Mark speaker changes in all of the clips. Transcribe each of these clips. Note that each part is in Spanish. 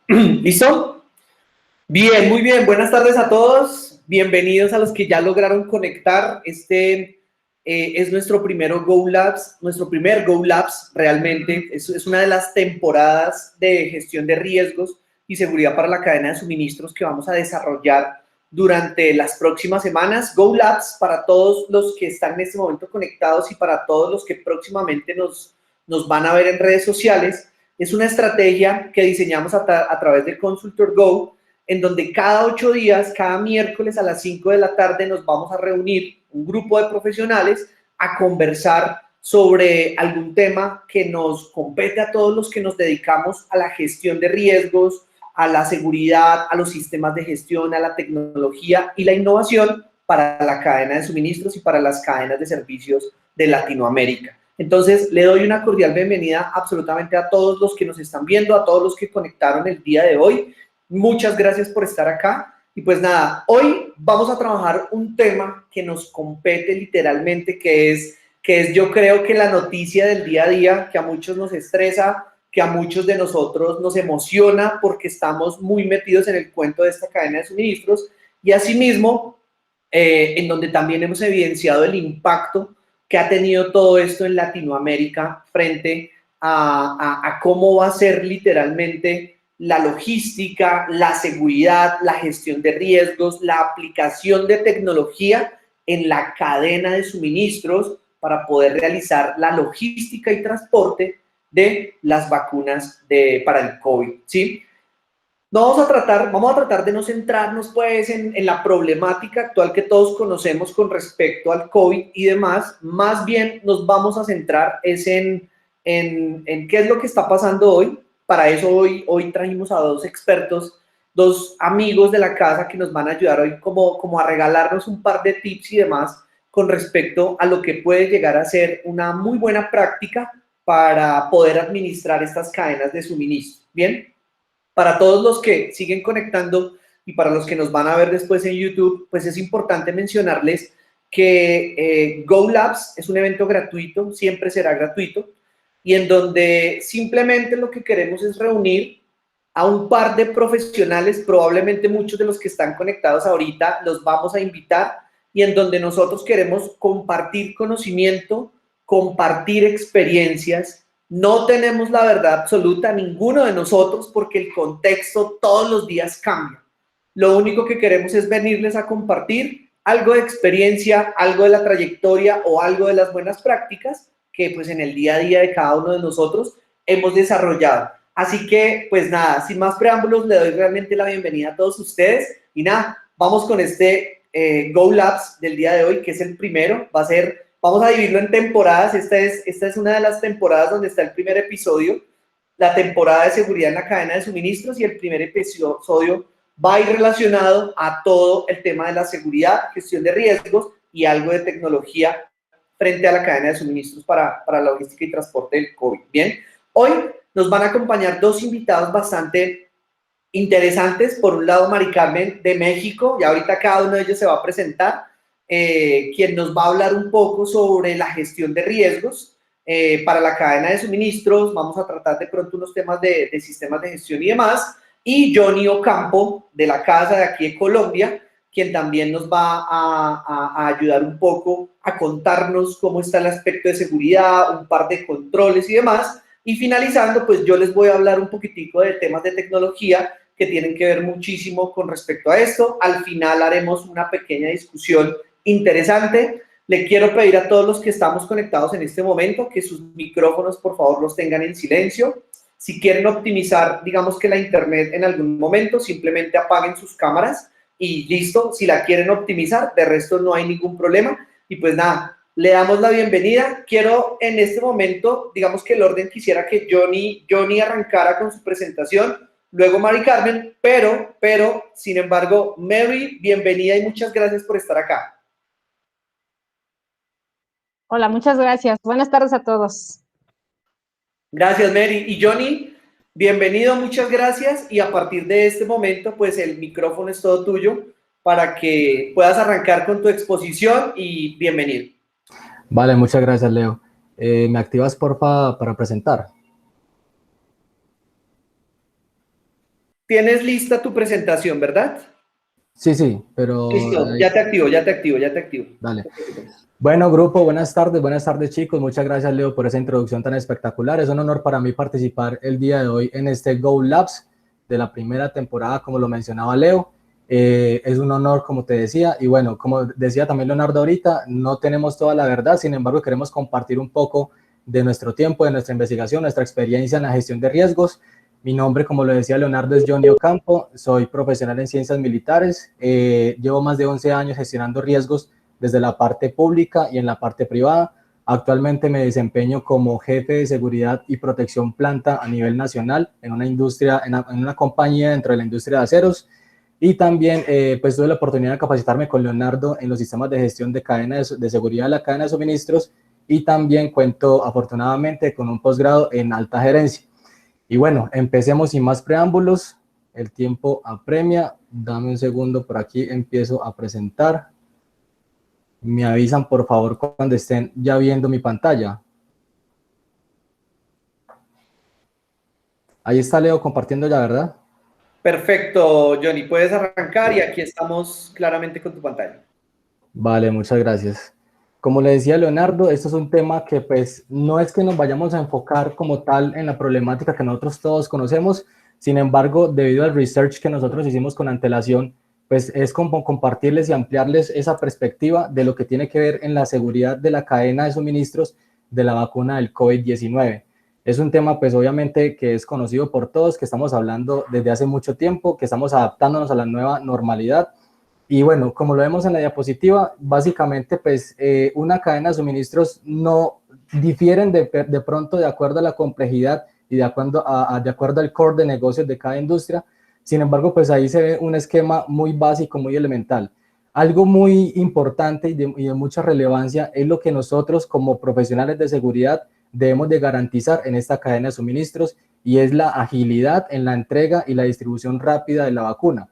Speaker 1: ¿Listo? Bien, muy bien. Buenas tardes a todos. Bienvenidos a los que ya lograron conectar. Es nuestro primer Go Labs realmente. Es una de las temporadas de gestión de riesgos y seguridad para la cadena de suministros que vamos a desarrollar durante las próximas semanas. Go Labs, para todos los que están en este momento conectados y para todos los que próximamente nos van a ver en redes sociales, es una estrategia que diseñamos a través de Consultor Go, en donde cada 8 días, cada miércoles a las 5 de la tarde, nos vamos a reunir un grupo de profesionales a conversar sobre algún tema que nos compete a todos los que nos dedicamos a la gestión de riesgos, a la seguridad, a los sistemas de gestión, a la tecnología y la innovación para la cadena de suministros y para las cadenas de servicios de Latinoamérica. Entonces, le doy una cordial bienvenida absolutamente a todos los que nos están viendo, a todos los que conectaron el día de hoy. Muchas gracias por estar acá. Y pues nada, hoy vamos a trabajar un tema que nos compete literalmente, que es yo creo que la noticia del día a día, que a muchos nos estresa, que a muchos de nosotros nos emociona porque estamos muy metidos en el cuento de esta cadena de suministros y asimismo, en donde también hemos evidenciado el impacto que ha tenido todo esto en Latinoamérica frente a cómo va a ser literalmente la logística, la seguridad, la gestión de riesgos, la aplicación de tecnología en la cadena de suministros para poder realizar la logística y transporte de las vacunas para el COVID, ¿sí? Vamos a tratar de no centrarnos pues en la problemática actual que todos conocemos con respecto al COVID y demás, más bien nos vamos a centrar en qué es lo que está pasando hoy. Para eso hoy trajimos a dos expertos, dos amigos de la casa que nos van a ayudar hoy como a regalarnos un par de tips y demás con respecto a lo que puede llegar a ser una muy buena práctica para poder administrar estas cadenas de suministro. ¿Bien? Para todos los que siguen conectando y para los que nos van a ver después en YouTube, pues es importante mencionarles que Go Labs es un evento gratuito, siempre será gratuito, y en donde simplemente lo que queremos es reunir a un par de profesionales, probablemente muchos de los que están conectados ahorita los vamos a invitar, y en donde nosotros queremos compartir conocimiento, compartir experiencias. No tenemos la verdad absoluta, ninguno de nosotros, porque el contexto todos los días cambia. Lo único que queremos es venirles a compartir algo de experiencia, algo de la trayectoria o algo de las buenas prácticas que pues en el día a día de cada uno de nosotros hemos desarrollado. Así que pues nada, sin más preámbulos, le doy realmente la bienvenida a todos ustedes y nada, vamos con este Go Labs del día de hoy, que es el primero. Vamos a dividirlo en temporadas. Esta es una de las temporadas donde está el primer episodio, la temporada de seguridad en la cadena de suministros, y el primer episodio va a ir relacionado a todo el tema de la seguridad, gestión de riesgos y algo de tecnología frente a la cadena de suministros para la logística y transporte del COVID. Bien, hoy nos van a acompañar dos invitados bastante interesantes. Por un lado, Mari Carmen de México, y ahorita cada uno de ellos se va a presentar, quien nos va a hablar un poco sobre la gestión de riesgos para la cadena de suministros. Vamos a tratar de pronto unos temas de sistemas de gestión y demás. Y Johnny Ocampo, de la casa de aquí de Colombia, quien también nos va a ayudar un poco a contarnos cómo está el aspecto de seguridad, un par de controles y demás. Y finalizando, pues yo les voy a hablar un poquitico de temas de tecnología que tienen que ver muchísimo con respecto a esto. Al final haremos una pequeña discusión interesante. Le quiero pedir a todos los que estamos conectados en este momento que sus micrófonos, por favor, los tengan en silencio. Si quieren optimizar, digamos que la internet en algún momento, simplemente apaguen sus cámaras y listo. Si la quieren optimizar, de resto no hay ningún problema. Y pues nada, le damos la bienvenida. Quiero en este momento, digamos que el orden quisiera que Johnny arrancara con su presentación, luego Mari Carmen, pero, sin embargo, Mary, bienvenida y muchas gracias por estar acá.
Speaker 2: Hola, muchas gracias. Buenas tardes a todos.
Speaker 1: Gracias, Mary. Y Johnny, bienvenido, muchas gracias. Y a partir de este momento, pues el micrófono es todo tuyo para que puedas arrancar con tu exposición y bienvenido.
Speaker 3: Vale, muchas gracias, Leo. ¿Me activas, porfa, para presentar?
Speaker 1: Tienes lista tu presentación, ¿verdad?
Speaker 3: Sí, pero...
Speaker 1: Listo, ya te activo.
Speaker 3: Dale. Bueno, grupo, buenas tardes chicos. Muchas gracias, Leo, por esa introducción tan espectacular. Es un honor para mí participar el día de hoy en este Go Labs de la primera temporada, como lo mencionaba Leo. Es un honor, como te decía, y bueno, como decía también Leonardo ahorita, no tenemos toda la verdad, sin embargo, queremos compartir un poco de nuestro tiempo, de nuestra investigación, nuestra experiencia en la gestión de riesgos. Mi nombre, como lo decía Leonardo, es Johnny Ocampo, soy profesional en ciencias militares, llevo más de 11 años gestionando riesgos desde la parte pública y en la parte privada. Actualmente me desempeño como jefe de seguridad y protección planta a nivel nacional en una industria, en una compañía dentro de la industria de aceros. Y también pues tuve la oportunidad de capacitarme con Leonardo en los sistemas de gestión de cadena de seguridad de la cadena de suministros, y también cuento afortunadamente con un posgrado en alta gerencia. Y bueno, empecemos sin más preámbulos. El tiempo apremia. Dame un segundo, por aquí empiezo a presentar. Me avisan, por favor, cuando estén ya viendo mi pantalla. Ahí está Leo compartiendo ya, ¿verdad?
Speaker 1: Perfecto, Johnny, puedes arrancar y aquí estamos claramente con tu pantalla.
Speaker 3: Vale, muchas gracias. Como le decía Leonardo, esto es un tema que pues no es que nos vayamos a enfocar como tal en la problemática que nosotros todos conocemos. Sin embargo, debido al research que nosotros hicimos con antelación, pues es como compartirles y ampliarles esa perspectiva de lo que tiene que ver en la seguridad de la cadena de suministros de la vacuna del COVID-19. Es un tema pues obviamente que es conocido por todos, que estamos hablando desde hace mucho tiempo, que estamos adaptándonos a la nueva normalidad. Y bueno, como lo vemos en la diapositiva, básicamente pues una cadena de suministros no difieren de pronto de acuerdo a la complejidad y de acuerdo al core de negocios de cada industria. Sin embargo, pues ahí se ve un esquema muy básico, muy elemental. Algo muy importante y de mucha relevancia es lo que nosotros como profesionales de seguridad debemos de garantizar en esta cadena de suministros, y es la agilidad en la entrega y la distribución rápida de la vacuna.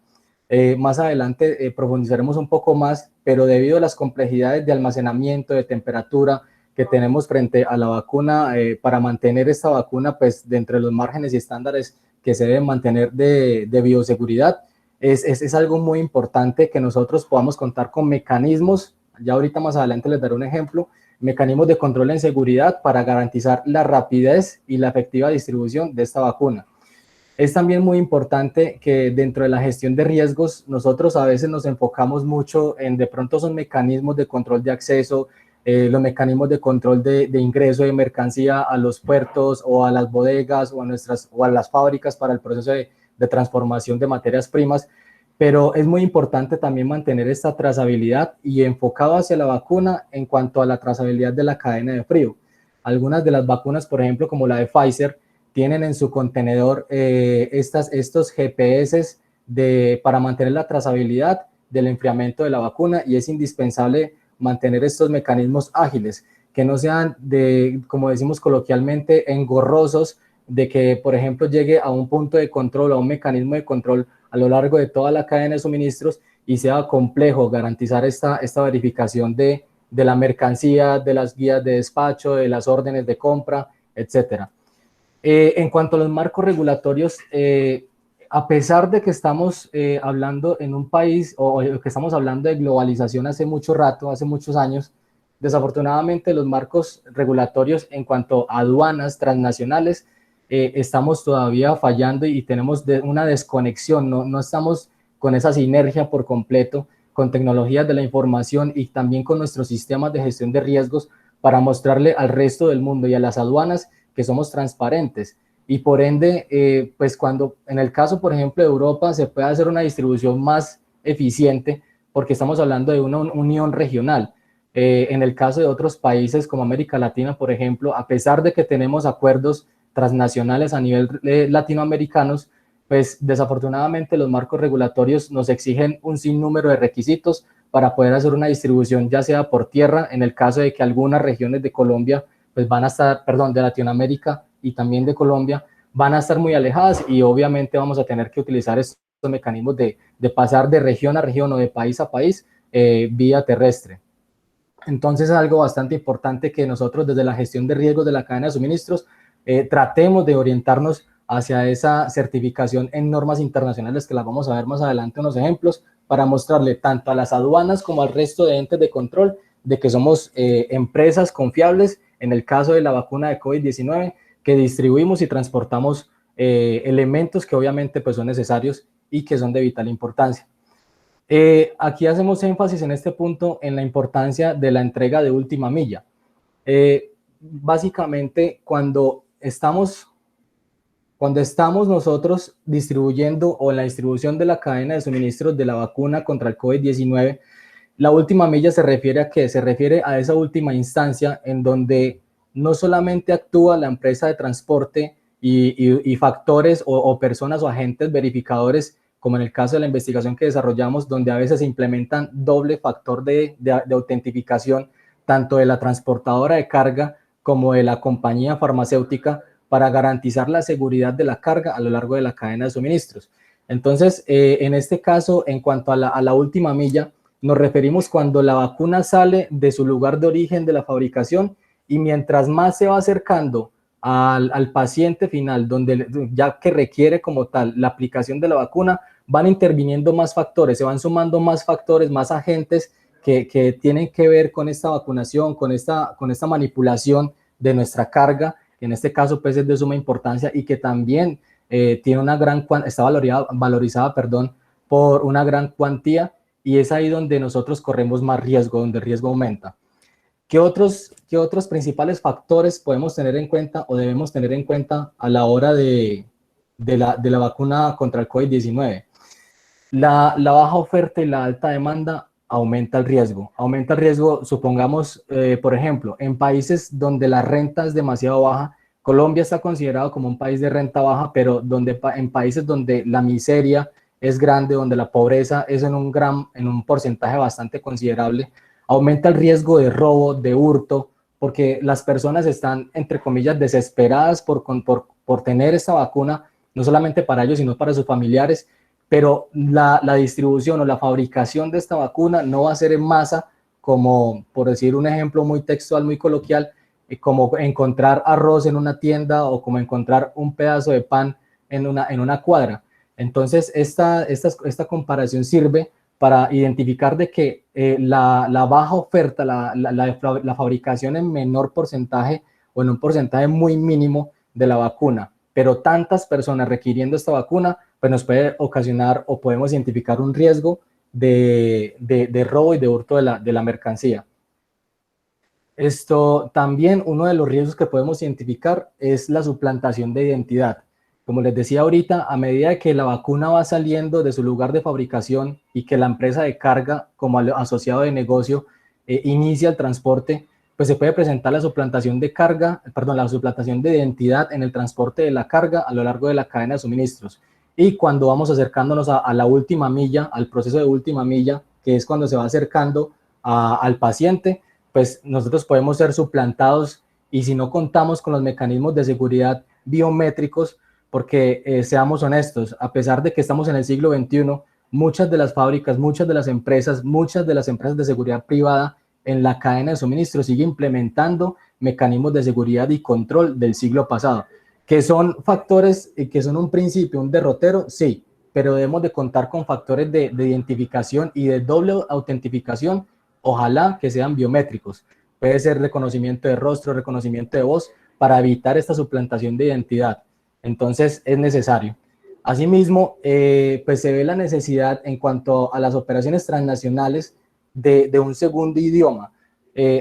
Speaker 3: Más adelante profundizaremos un poco más, pero debido a las complejidades de almacenamiento, de temperatura que tenemos frente a la vacuna, para mantener esta vacuna pues dentro de los márgenes y estándares que se deben mantener de bioseguridad, es algo muy importante que nosotros podamos contar con mecanismos. Ya ahorita más adelante les daré un ejemplo, mecanismos de control en seguridad para garantizar la rapidez y la efectiva distribución de esta vacuna. Es también muy importante que dentro de la gestión de riesgos, nosotros a veces nos enfocamos mucho en de pronto son mecanismos de control de acceso, los mecanismos de control de ingreso de mercancía a los puertos o a las bodegas o a las fábricas para el proceso de transformación de materias primas, pero es muy importante también mantener esta trazabilidad y enfocado hacia la vacuna en cuanto a la trazabilidad de la cadena de frío. Algunas de las vacunas, por ejemplo, como la de Pfizer, tienen en su contenedor estos GPS para mantener la trazabilidad del enfriamiento de la vacuna, y es indispensable mantener estos mecanismos ágiles, que no sean como decimos coloquialmente, engorrosos, de que, por ejemplo, llegue a un punto de control, a un mecanismo de control a lo largo de toda la cadena de suministros y sea complejo garantizar esta verificación de la mercancía, de las guías de despacho, de las órdenes de compra, etcétera. En cuanto a los marcos regulatorios, a pesar de que estamos hablando en un país o que estamos hablando de globalización hace mucho rato, hace muchos años, desafortunadamente los marcos regulatorios en cuanto a aduanas transnacionales estamos todavía fallando y tenemos una desconexión, no estamos con esa sinergia por completo con tecnologías de la información y también con nuestros sistemas de gestión de riesgos para mostrarle al resto del mundo y a las aduanas que somos transparentes. Y por ende, pues cuando en el caso, por ejemplo, de Europa, se puede hacer una distribución más eficiente porque estamos hablando de una unión regional. En el caso de otros países como América Latina, por ejemplo, a pesar de que tenemos acuerdos transnacionales a nivel latinoamericanos, pues desafortunadamente los marcos regulatorios nos exigen un sinnúmero de requisitos para poder hacer una distribución, ya sea por tierra, en el caso de que algunas regiones de Colombia pues van a estar, perdón, de Latinoamérica y también de Colombia, van a estar muy alejadas y obviamente vamos a tener que utilizar estos mecanismos de pasar de región a región o de país a país vía terrestre. Entonces es algo bastante importante que nosotros desde la gestión de riesgos de la cadena de suministros tratemos de orientarnos hacia esa certificación en normas internacionales, que las vamos a ver más adelante unos ejemplos, para mostrarle tanto a las aduanas como al resto de entes de control de que somos empresas confiables en el caso de la vacuna de COVID-19, que distribuimos y transportamos elementos que obviamente pues son necesarios y que son de vital importancia. Aquí hacemos énfasis en este punto en la importancia de la entrega de última milla. Básicamente, cuando estamos nosotros distribuyendo o en la distribución de la cadena de suministros de la vacuna contra el COVID-19, la última milla se refiere a qué? Se refiere a esa última instancia en donde no solamente actúa la empresa de transporte y factores o personas o agentes verificadores, como en el caso de la investigación que desarrollamos, donde a veces se implementan doble factor de autentificación, tanto de la transportadora de carga como de la compañía farmacéutica, para garantizar la seguridad de la carga a lo largo de la cadena de suministros. Entonces, en este caso, en cuanto a la última milla, nos referimos cuando la vacuna sale de su lugar de origen de la fabricación y mientras más se va acercando al paciente final, donde ya que requiere como tal la aplicación de la vacuna, van interviniendo más factores, se van sumando más factores, más agentes que tienen que ver con esta vacunación, con esta manipulación de nuestra carga, que en este caso pues es de suma importancia y que también tiene una está valorizada por una gran cuantía, y es ahí donde nosotros corremos más riesgo, donde el riesgo aumenta. ¿Qué otros principales factores podemos tener en cuenta o debemos tener en cuenta a la hora de la vacuna contra el COVID-19? La baja oferta y la alta demanda aumenta el riesgo. Aumenta el riesgo, supongamos, por ejemplo, en países donde la renta es demasiado baja. Colombia está considerado como un país de renta baja, pero en países donde la miseria es grande, donde la pobreza es en un porcentaje bastante considerable, aumenta el riesgo de robo, de hurto, porque las personas están, entre comillas, desesperadas por tener esta vacuna, no solamente para ellos, sino para sus familiares, pero la distribución o la fabricación de esta vacuna no va a ser en masa, como, por decir un ejemplo muy textual, muy coloquial, como encontrar arroz en una tienda o como encontrar un pedazo de pan en una cuadra. Entonces, esta comparación sirve para identificar de que la baja oferta, la fabricación en menor porcentaje o en un porcentaje muy mínimo de la vacuna, pero tantas personas requiriendo esta vacuna, pues nos puede ocasionar o podemos identificar un riesgo de robo y de hurto de la mercancía. Esto también, uno de los riesgos que podemos identificar es la suplantación de identidad. Como les decía ahorita, a medida que la vacuna va saliendo de su lugar de fabricación y que la empresa de carga, como asociado de negocio, inicia el transporte, pues se puede presentar la suplantación de identidad en el transporte de la carga a lo largo de la cadena de suministros. Y cuando vamos acercándonos a la última milla, al proceso de última milla, que es cuando se va acercando al paciente, pues nosotros podemos ser suplantados, y si no contamos con los mecanismos de seguridad biométricos, porque seamos honestos, a pesar de que estamos en el siglo XXI, muchas de las fábricas, muchas de las empresas de seguridad privada en la cadena de suministro siguen implementando mecanismos de seguridad y control del siglo pasado, que son factores que son un principio, un derrotero, sí, pero debemos de contar con factores de identificación y de doble autentificación, ojalá que sean biométricos. Puede ser reconocimiento de rostro, reconocimiento de voz, para evitar esta suplantación de identidad. Entonces es necesario. Asimismo, pues se ve la necesidad en cuanto a las operaciones transnacionales de un segundo idioma.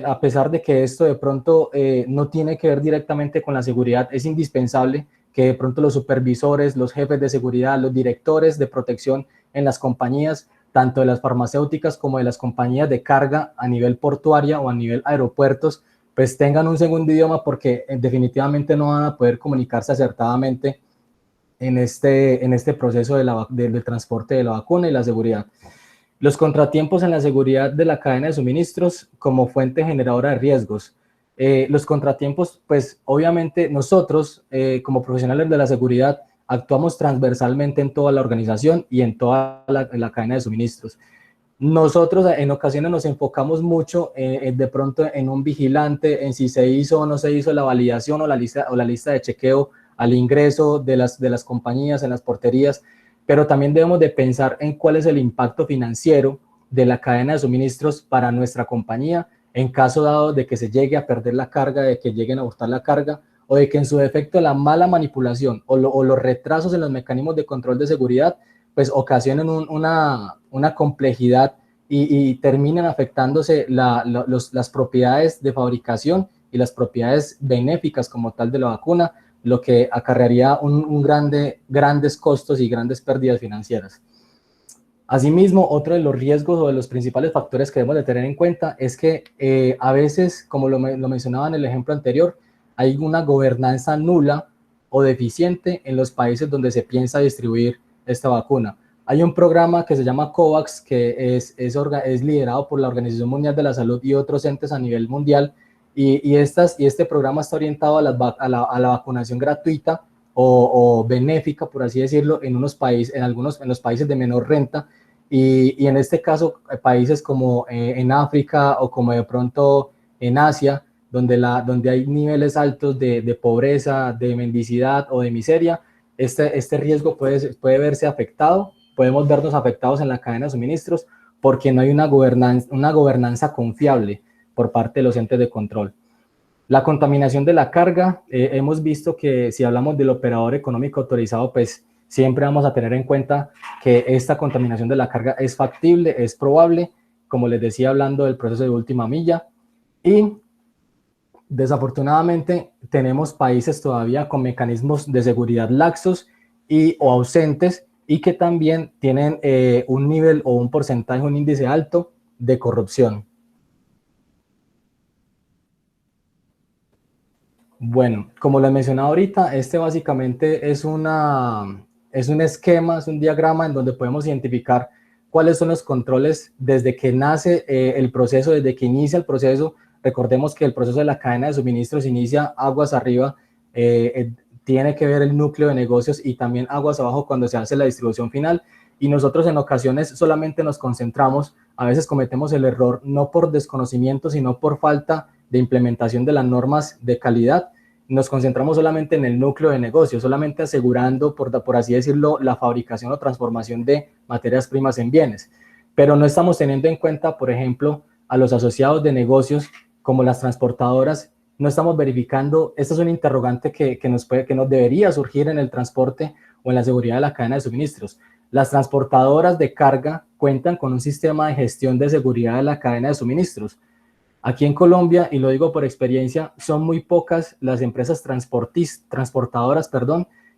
Speaker 3: A pesar de que esto de pronto no tiene que ver directamente con la seguridad, es indispensable que de pronto los supervisores, los jefes de seguridad, los directores de protección en las compañías, tanto de las farmacéuticas como de las compañías de carga a nivel portuaria o a nivel aeropuertos, pues tengan un segundo idioma, porque definitivamente no van a poder comunicarse acertadamente en este proceso del transporte de la vacuna y la seguridad. Los contratiempos en la seguridad de la cadena de suministros como fuente generadora de riesgos. Los contratiempos, pues obviamente nosotros como profesionales de la seguridad actuamos transversalmente en toda la organización y en toda la cadena de suministros. Nosotros en ocasiones nos enfocamos mucho de pronto en un vigilante, en si se hizo o no se hizo la validación o la lista de chequeo al ingreso de las compañías en las porterías, pero también debemos de pensar en cuál es el impacto financiero de la cadena de suministros para nuestra compañía en caso dado de que se llegue a perder la carga, de que lleguen a abortar la carga, o de que en su defecto la mala manipulación o los retrasos en los mecanismos de control de seguridad pues ocasionen una complejidad y terminen afectándose las propiedades de fabricación y las propiedades benéficas como tal de la vacuna, lo que acarrearía grandes costos y grandes pérdidas financieras. Asimismo, otro de los riesgos o de los principales factores que debemos de tener en cuenta es que a veces, como lo mencionaba en el ejemplo anterior, hay una gobernanza nula o deficiente en los países donde se piensa distribuir esta vacuna. Hay un programa que se llama COVAX, que es liderado por la Organización Mundial de la Salud y otros entes a nivel mundial, y este programa está orientado a la vacunación gratuita o benéfica, por así decirlo, en los países de menor renta, y en este caso, países como en África o como de pronto en Asia, donde hay niveles altos de pobreza, de mendicidad o de miseria, este riesgo puede verse afectado, podemos vernos afectados en la cadena de suministros porque no hay una gobernanza confiable por parte de los entes de control. La contaminación de la carga, hemos visto que si hablamos del operador económico autorizado, pues siempre vamos a tener en cuenta que esta contaminación de la carga es factible, es probable, como les decía hablando del proceso de última milla, y desafortunadamente tenemos países todavía con mecanismos de seguridad laxos o ausentes y que también tienen un nivel o un porcentaje, un índice alto de corrupción. Bueno, como les mencionaba ahorita, este básicamente es un esquema, es un diagrama en donde podemos identificar cuáles son los controles desde que nace el proceso, desde que inicia el proceso. Recordemos que el proceso de la cadena de suministros inicia aguas arriba, tiene que ver el núcleo de negocios y también aguas abajo cuando se hace la distribución final, y nosotros en ocasiones solamente nos concentramos, a veces cometemos el error no por desconocimiento, sino por falta de implementación de las normas de calidad. Nos concentramos solamente en el núcleo de negocio, solamente asegurando, por así decirlo, la fabricación o transformación de materias primas en bienes, pero no estamos teniendo en cuenta, por ejemplo, a los asociados de negocios como las transportadoras. No estamos verificando, esta es un interrogante que nos debería surgir en el transporte o en la seguridad de la cadena de suministros. Las transportadoras de carga cuentan con un sistema de gestión de seguridad de la cadena de suministros. Aquí en Colombia, y lo digo por experiencia, son muy pocas las empresas transportadoras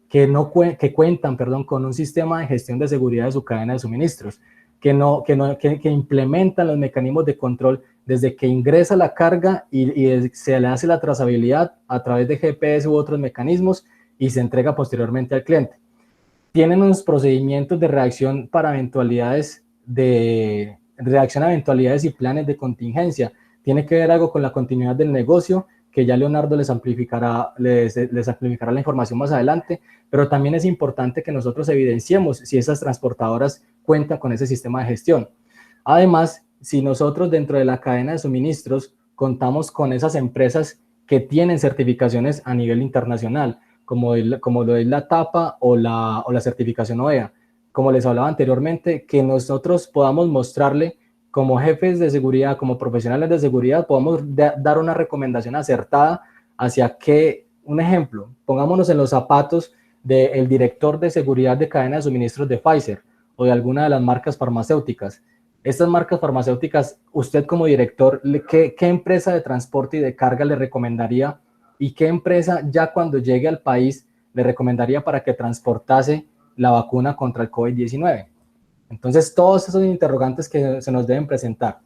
Speaker 3: que cuentan con un sistema de gestión de seguridad de su cadena de suministros, que implementan los mecanismos de control desde que ingresa la carga y se le hace la trazabilidad a través de GPS u otros mecanismos y se entrega posteriormente al cliente. Tienen unos procedimientos de reacción para eventualidades a eventualidades y planes de contingencia. Tiene que ver algo con la continuidad del negocio, que ya Leonardo les amplificará la información más adelante, pero también es importante que nosotros evidenciemos si esas transportadoras cuentan con ese sistema de gestión. Además, si nosotros dentro de la cadena de suministros contamos con esas empresas que tienen certificaciones a nivel internacional, como lo es la TAPA o la certificación OEA, como les hablaba anteriormente, que nosotros podamos mostrarle como jefes de seguridad, como profesionales de seguridad, podamos dar una recomendación acertada hacia un ejemplo, pongámonos en los zapatos del director de seguridad de cadena de suministros de Pfizer o de alguna de las marcas farmacéuticas. Estas marcas farmacéuticas, usted como director, ¿qué empresa de transporte y de carga le recomendaría y qué empresa ya cuando llegue al país le recomendaría para que transportase la vacuna contra el COVID-19? Entonces, todos esos interrogantes que se nos deben presentar.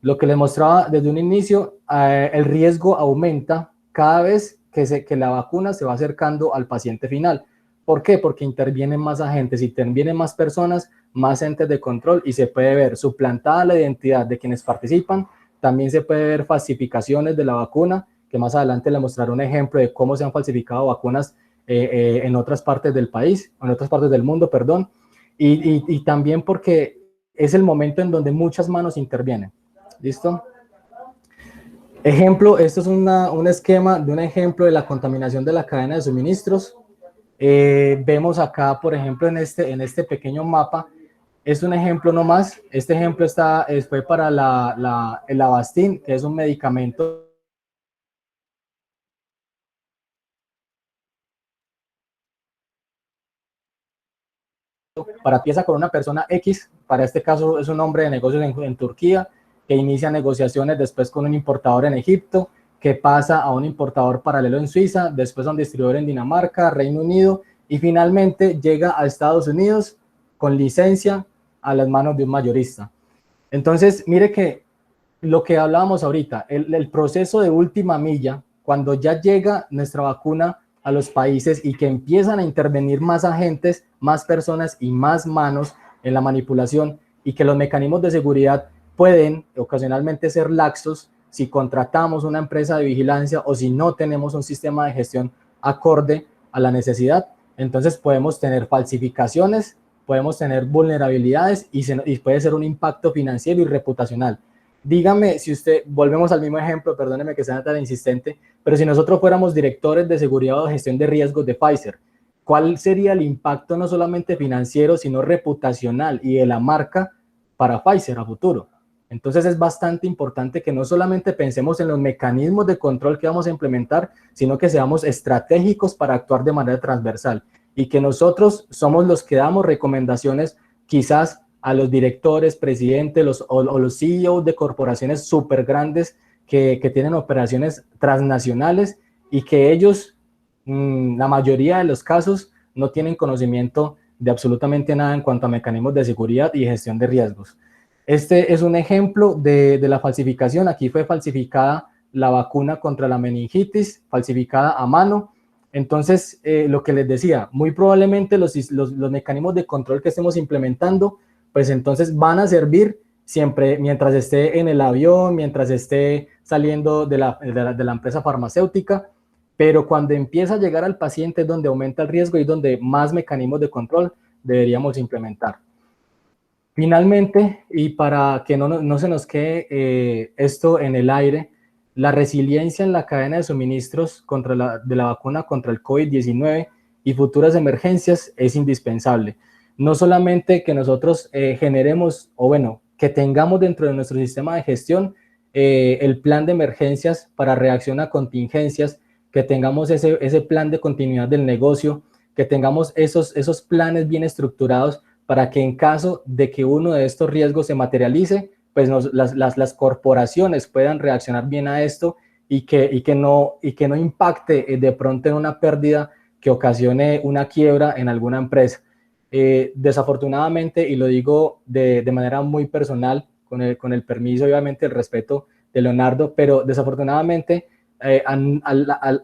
Speaker 3: Lo que les mostraba desde un inicio, el riesgo aumenta cada vez que la vacuna se va acercando al paciente final. ¿Por qué? Porque intervienen más agentes, intervienen más personas, más entes de control y se puede ver suplantada la identidad de quienes participan. También se puede ver falsificaciones de la vacuna, que más adelante les mostraré un ejemplo de cómo se han falsificado vacunas en otras partes del país, en otras partes del mundo, perdón. Y también porque es el momento en donde muchas manos intervienen. ¿Listo? Ejemplo, esto es un esquema de un ejemplo de la contaminación de la cadena de suministros. Vemos acá, por ejemplo, en este pequeño mapa, es un ejemplo nomás. Este ejemplo fue para el Avastin, que es un medicamento para pieza con una persona X. Para este caso es un hombre de negocios en Turquía, que inicia negociaciones después con un importador en Egipto, que pasa a un importador paralelo en Suiza, después a un distribuidor en Dinamarca, Reino Unido, y finalmente llega a Estados Unidos con licencia a las manos de un mayorista. Entonces, mire que lo que hablábamos ahorita, el proceso de última milla, cuando ya llega nuestra vacuna a los países y que empiezan a intervenir más agentes, más personas y más manos en la manipulación, y que los mecanismos de seguridad pueden ocasionalmente ser laxos si contratamos una empresa de vigilancia o si no tenemos un sistema de gestión acorde a la necesidad. Entonces podemos tener falsificaciones, podemos tener vulnerabilidades y puede ser un impacto financiero y reputacional. Dígame si usted, volvemos al mismo ejemplo, perdóneme que sea tan insistente, pero si nosotros fuéramos directores de seguridad o gestión de riesgos de Pfizer, ¿cuál sería el impacto no solamente financiero, sino reputacional y de la marca para Pfizer a futuro? Entonces es bastante importante que no solamente pensemos en los mecanismos de control que vamos a implementar, sino que seamos estratégicos para actuar de manera transversal y que nosotros somos los que damos recomendaciones quizás a los directores, presidentes o los CEOs de corporaciones súper grandes que tienen operaciones transnacionales y que ellos, la mayoría de los casos, no tienen conocimiento de absolutamente nada en cuanto a mecanismos de seguridad y gestión de riesgos. Este es un ejemplo de la falsificación. Aquí fue falsificada la vacuna contra la meningitis, falsificada a mano. Entonces, lo que les decía, muy probablemente los mecanismos de control que estemos implementando, pues entonces van a servir siempre mientras esté en el avión, mientras esté saliendo de la empresa farmacéutica, pero cuando empieza a llegar al paciente es donde aumenta el riesgo y donde más mecanismos de control deberíamos implementar. Finalmente, y para que no se nos quede esto en el aire, la resiliencia en la cadena de suministros de la vacuna contra el COVID-19 y futuras emergencias es indispensable. No solamente que nosotros generemos, o bueno, que tengamos dentro de nuestro sistema de gestión el plan de emergencias para reacción a contingencias, que tengamos ese plan de continuidad del negocio, que tengamos esos planes bien estructurados para que en caso de que uno de estos riesgos se materialice, pues las corporaciones puedan reaccionar bien a esto y que no impacte de pronto en una pérdida que ocasione una quiebra en alguna empresa. Desafortunadamente, y lo digo de manera muy personal, con el permiso, obviamente, el respeto de Leonardo, pero desafortunadamente a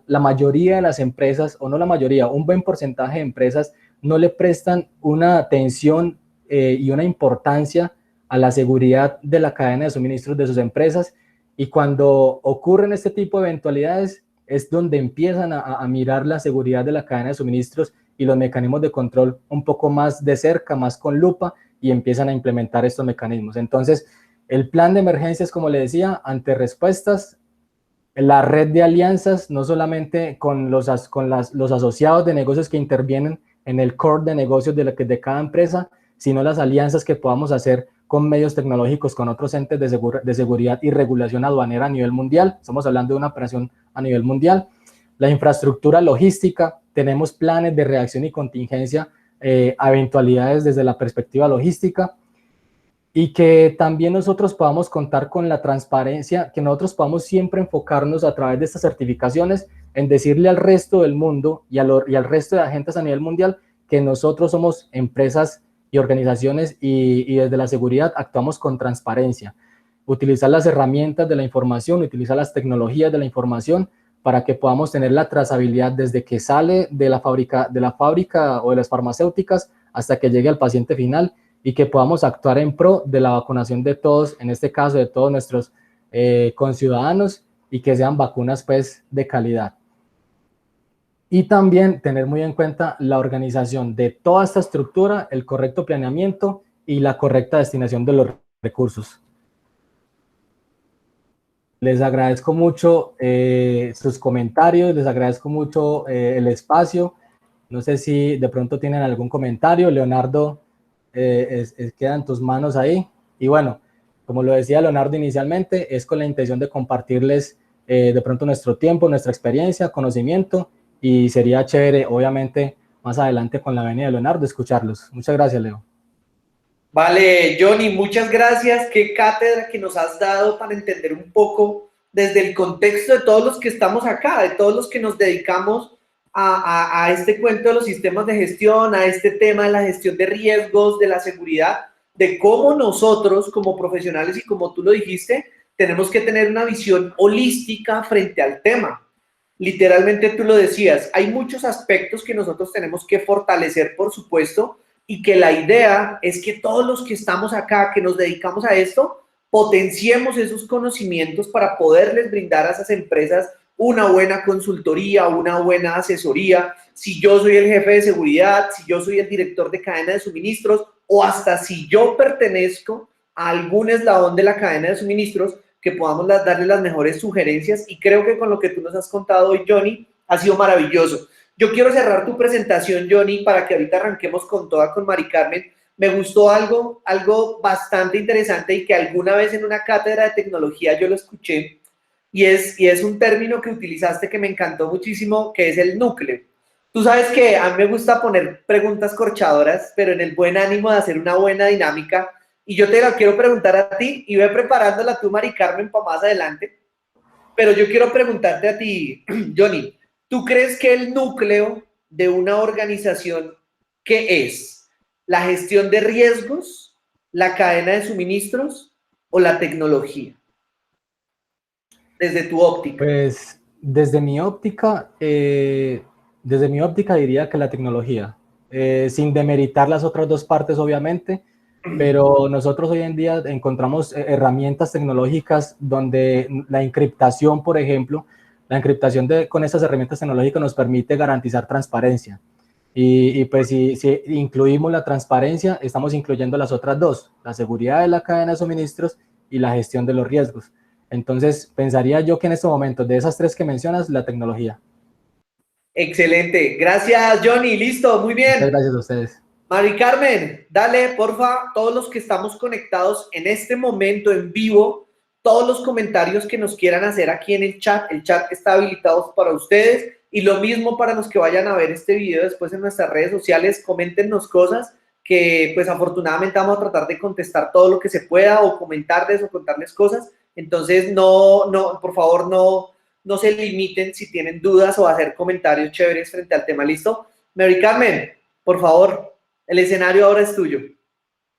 Speaker 3: la mayoría de las empresas, o no la mayoría, un buen porcentaje de empresas no le prestan una atención y una importancia a la seguridad de la cadena de suministros de sus empresas, y cuando ocurren este tipo de eventualidades es donde empiezan a mirar la seguridad de la cadena de suministros y los mecanismos de control un poco más de cerca, más con lupa, y empiezan a implementar estos mecanismos. Entonces, el plan de emergencias, como le decía, ante respuestas, la red de alianzas, no solamente con los asociados de negocios que intervienen en el core de negocios de cada empresa, sino las alianzas que podamos hacer con medios tecnológicos, con otros entes de seguridad y regulación aduanera a nivel mundial. Estamos hablando de una operación a nivel mundial. La infraestructura logística, tenemos planes de reacción y contingencia a eventualidades desde la perspectiva logística, y que también nosotros podamos contar con la transparencia, que nosotros podamos siempre enfocarnos a través de estas certificaciones en decirle al resto del mundo y al resto de agentes a nivel mundial que nosotros somos empresas y organizaciones y desde la seguridad actuamos con transparencia. Utilizar las herramientas de la información, utilizar las tecnologías de la información para que podamos tener la trazabilidad desde que sale de la fábrica o de las farmacéuticas hasta que llegue al paciente final, y que podamos actuar en pro de la vacunación de todos, en este caso de todos nuestros conciudadanos, y que sean vacunas pues de calidad. Y también tener muy en cuenta la organización de toda esta estructura, el correcto planeamiento y la correcta destinación de los recursos. Les agradezco mucho sus comentarios, les agradezco mucho el espacio. No sé si de pronto tienen algún comentario. Leonardo, queda en tus manos ahí. Y bueno, como lo decía Leonardo inicialmente, es con la intención de compartirles de pronto nuestro tiempo, nuestra experiencia, conocimiento, y sería chévere, obviamente, más adelante con la venida de Leonardo, escucharlos. Muchas gracias, Leo.
Speaker 1: Vale, Johnny, muchas gracias. Qué cátedra que nos has dado para entender un poco desde el contexto de todos los que estamos acá, de todos los que nos dedicamos a este cuento de los sistemas de gestión, a este tema de la gestión de riesgos, de la seguridad, de cómo nosotros como profesionales y como tú lo dijiste, tenemos que tener una visión holística frente al tema. Literalmente tú lo decías, hay muchos aspectos que nosotros tenemos que fortalecer, por supuesto, y que la idea es que todos los que estamos acá, que nos dedicamos a esto, potenciemos esos conocimientos para poderles brindar a esas empresas una buena consultoría, una buena asesoría. Si yo soy el jefe de seguridad, si yo soy el director de cadena de suministros, o hasta si yo pertenezco a algún eslabón de la cadena de suministros, que podamos darle las mejores sugerencias. Y creo que con lo que tú nos has contado hoy, Johnny, ha sido maravilloso. Yo quiero cerrar tu presentación, Johnny, para que ahorita arranquemos con toda con Mari Carmen. Me gustó algo bastante interesante y que alguna vez en una cátedra de tecnología yo lo escuché, y es un término que utilizaste que me encantó muchísimo, que es el núcleo. Tú sabes que a mí me gusta poner preguntas corchadoras, pero en el buen ánimo de hacer una buena dinámica, y yo te la quiero preguntar a ti, y ve preparándola tú, Mari Carmen, para más adelante, pero yo quiero preguntarte a ti, Johnny, ¿tú crees que el núcleo de una organización, qué es? ¿La gestión de riesgos, la cadena de suministros o la tecnología? Desde tu óptica.
Speaker 3: Pues desde mi óptica diría que la tecnología, sin demeritar las otras dos partes, obviamente, pero nosotros hoy en día encontramos herramientas tecnológicas donde la encriptación, por ejemplo, con estas herramientas tecnológicas nos permite garantizar transparencia. Y pues si incluimos la transparencia, estamos incluyendo las otras dos, la seguridad de la cadena de suministros y la gestión de los riesgos. Entonces, pensaría yo que en estos momentos, de esas tres que mencionas, la tecnología.
Speaker 1: Excelente. Gracias, Johnny. Listo, muy
Speaker 3: Muchas
Speaker 1: bien.
Speaker 3: gracias a ustedes.
Speaker 1: Mari Carmen, dale, porfa, todos los que estamos conectados en este momento en vivo, todos los comentarios que nos quieran hacer aquí en el chat está habilitado para ustedes, y lo mismo para los que vayan a ver este video después en nuestras redes sociales, coméntenos cosas que pues afortunadamente vamos a tratar de contestar todo lo que se pueda, o comentarles o contarles cosas. Entonces por favor no se limiten si tienen dudas o hacer comentarios chéveres frente al tema. ¿Listo? Mary Carmen, por favor. El escenario ahora es tuyo.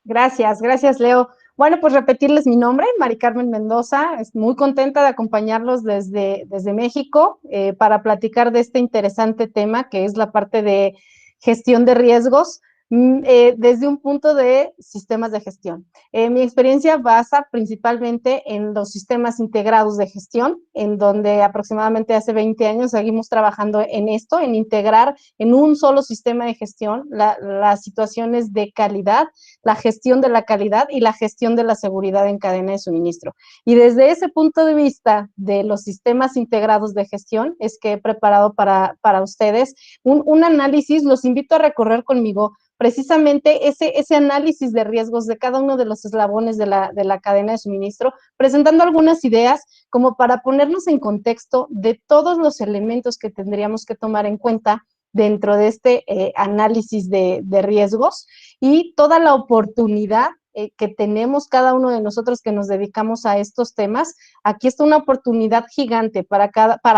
Speaker 2: Gracias, Leo. Bueno, pues repetirles mi nombre, Mari Carmen Mendoza. Es muy contenta de acompañarlos desde México para platicar de este interesante tema que es la parte de gestión de riesgos desde un punto de sistemas de gestión. Mi experiencia basa principalmente en los sistemas integrados de gestión, en donde aproximadamente hace 20 años seguimos trabajando en esto, en integrar en un solo sistema de gestión las situaciones de calidad, la gestión de la calidad y la gestión de la seguridad en cadena de suministro. Y desde ese punto de vista de los sistemas integrados de gestión es que he preparado para ustedes un análisis. Los invito a recorrer conmigo precisamente ese análisis de riesgos de cada uno de los eslabones de la cadena de suministro, presentando algunas ideas como para ponernos en contexto de todos los elementos que tendríamos que tomar en cuenta dentro de este análisis de riesgos y toda la oportunidad que tenemos cada uno de nosotros que nos dedicamos a estos temas. Aquí está una oportunidad gigante para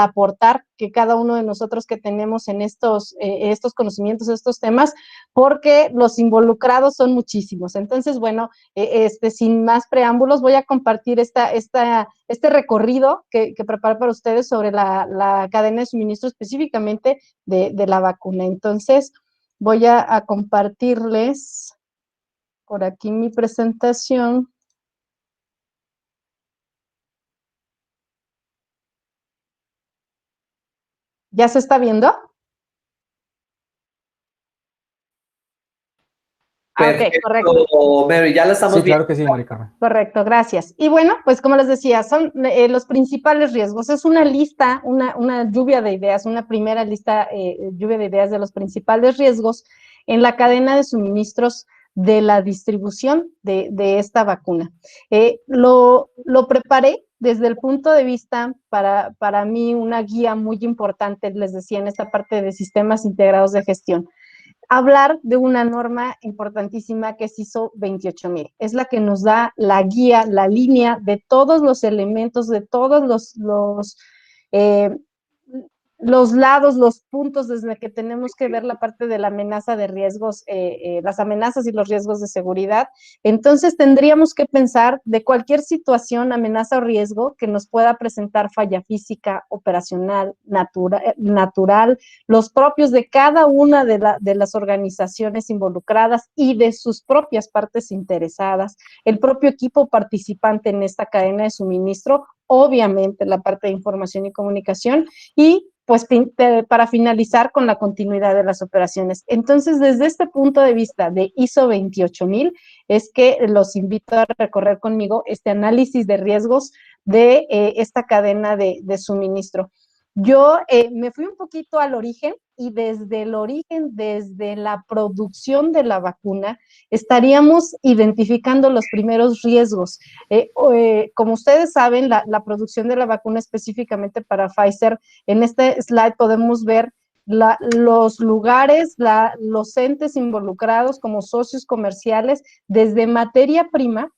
Speaker 2: aportar que cada uno de nosotros que tenemos en estos conocimientos, estos temas, porque los involucrados son muchísimos. Entonces, bueno, sin más preámbulos, voy a compartir este recorrido que preparé para ustedes sobre la cadena de suministro específicamente de la vacuna. Entonces, voy a compartirles por aquí mi presentación. ¿Ya se está viendo? Ok, correcto.
Speaker 1: Mary, ya la estamos
Speaker 3: Sí,
Speaker 1: viendo.
Speaker 3: claro que sí, Mari Carmen.
Speaker 2: Correcto, gracias. Y bueno, pues como les decía, son los principales riesgos. Es una lista, una lluvia de ideas, una primera lista, lluvia de ideas de los principales riesgos en la cadena de suministros de la distribución de esta vacuna. Lo preparé desde el punto de vista, para mí, una guía muy importante, les decía, en esta parte de sistemas integrados de gestión. Hablar de una norma importantísima que es ISO 28000. Es la que nos da la guía, la línea de todos los elementos, de todos los lados, los puntos desde que tenemos que ver la parte de la amenaza de riesgos, las amenazas y los riesgos de seguridad. Entonces tendríamos que pensar de cualquier situación, amenaza o riesgo que nos pueda presentar falla física, operacional, natural, los propios de cada una de las organizaciones involucradas y de sus propias partes interesadas, el propio equipo participante en esta cadena de suministro, obviamente la parte de información y comunicación, y pues para finalizar con la continuidad de las operaciones. Entonces, desde este punto de vista de ISO 28000, es que los invito a recorrer conmigo este análisis de riesgos de esta cadena de suministro. Yo me fui un poquito al origen, y desde el origen, desde la producción de la vacuna, estaríamos identificando los primeros riesgos. Como ustedes saben, la producción de la vacuna específicamente para Pfizer, en este slide podemos ver los lugares, los entes involucrados como socios comerciales, desde materia prima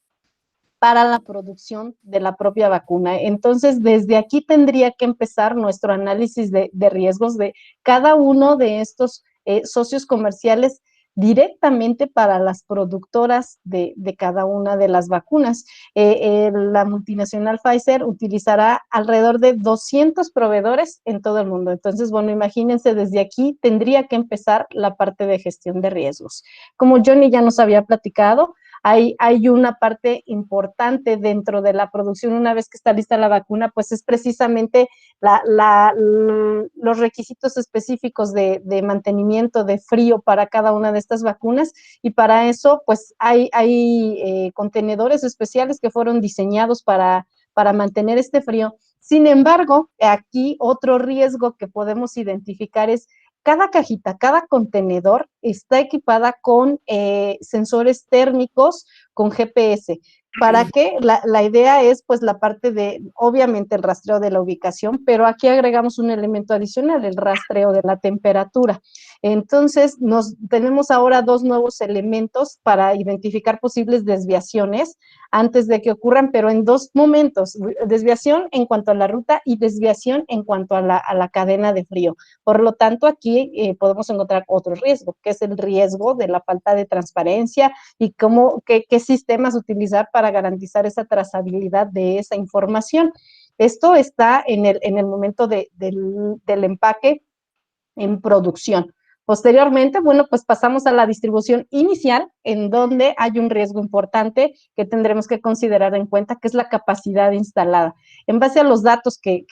Speaker 2: para la producción de la propia vacuna. Entonces, desde aquí tendría que empezar nuestro análisis de riesgos de cada uno de estos socios comerciales directamente para las productoras de cada una de las vacunas. La multinacional Pfizer utilizará alrededor de 200 proveedores en todo el mundo. Entonces, bueno, imagínense, desde aquí tendría que empezar la parte de gestión de riesgos. Como Johnny ya nos había platicado, hay una parte importante dentro de la producción, una vez que está lista la vacuna, pues es precisamente los requisitos específicos de mantenimiento de frío para cada una de estas vacunas, y para eso pues hay contenedores especiales que fueron diseñados para mantener este frío. Sin embargo, aquí otro riesgo que podemos identificar es cada cajita, cada contenedor está equipada con sensores térmicos, con GPS. ¿Para qué? La idea es, pues, la parte de, obviamente, el rastreo de la ubicación, pero aquí agregamos un elemento adicional, el rastreo de la temperatura. Entonces, tenemos ahora dos nuevos elementos para identificar posibles desviaciones antes de que ocurran, pero en dos momentos: desviación en cuanto a la ruta y desviación en cuanto a la cadena de frío. Por lo tanto, aquí podemos encontrar otro riesgo, que es el riesgo de la falta de transparencia y qué sistemas utilizar para garantizar esa trazabilidad de esa información. Esto está en el momento del empaque en producción. Posteriormente, bueno, pues pasamos a la distribución inicial, en donde hay un riesgo importante que tendremos que considerar en cuenta, que es la capacidad instalada. En base a los datos que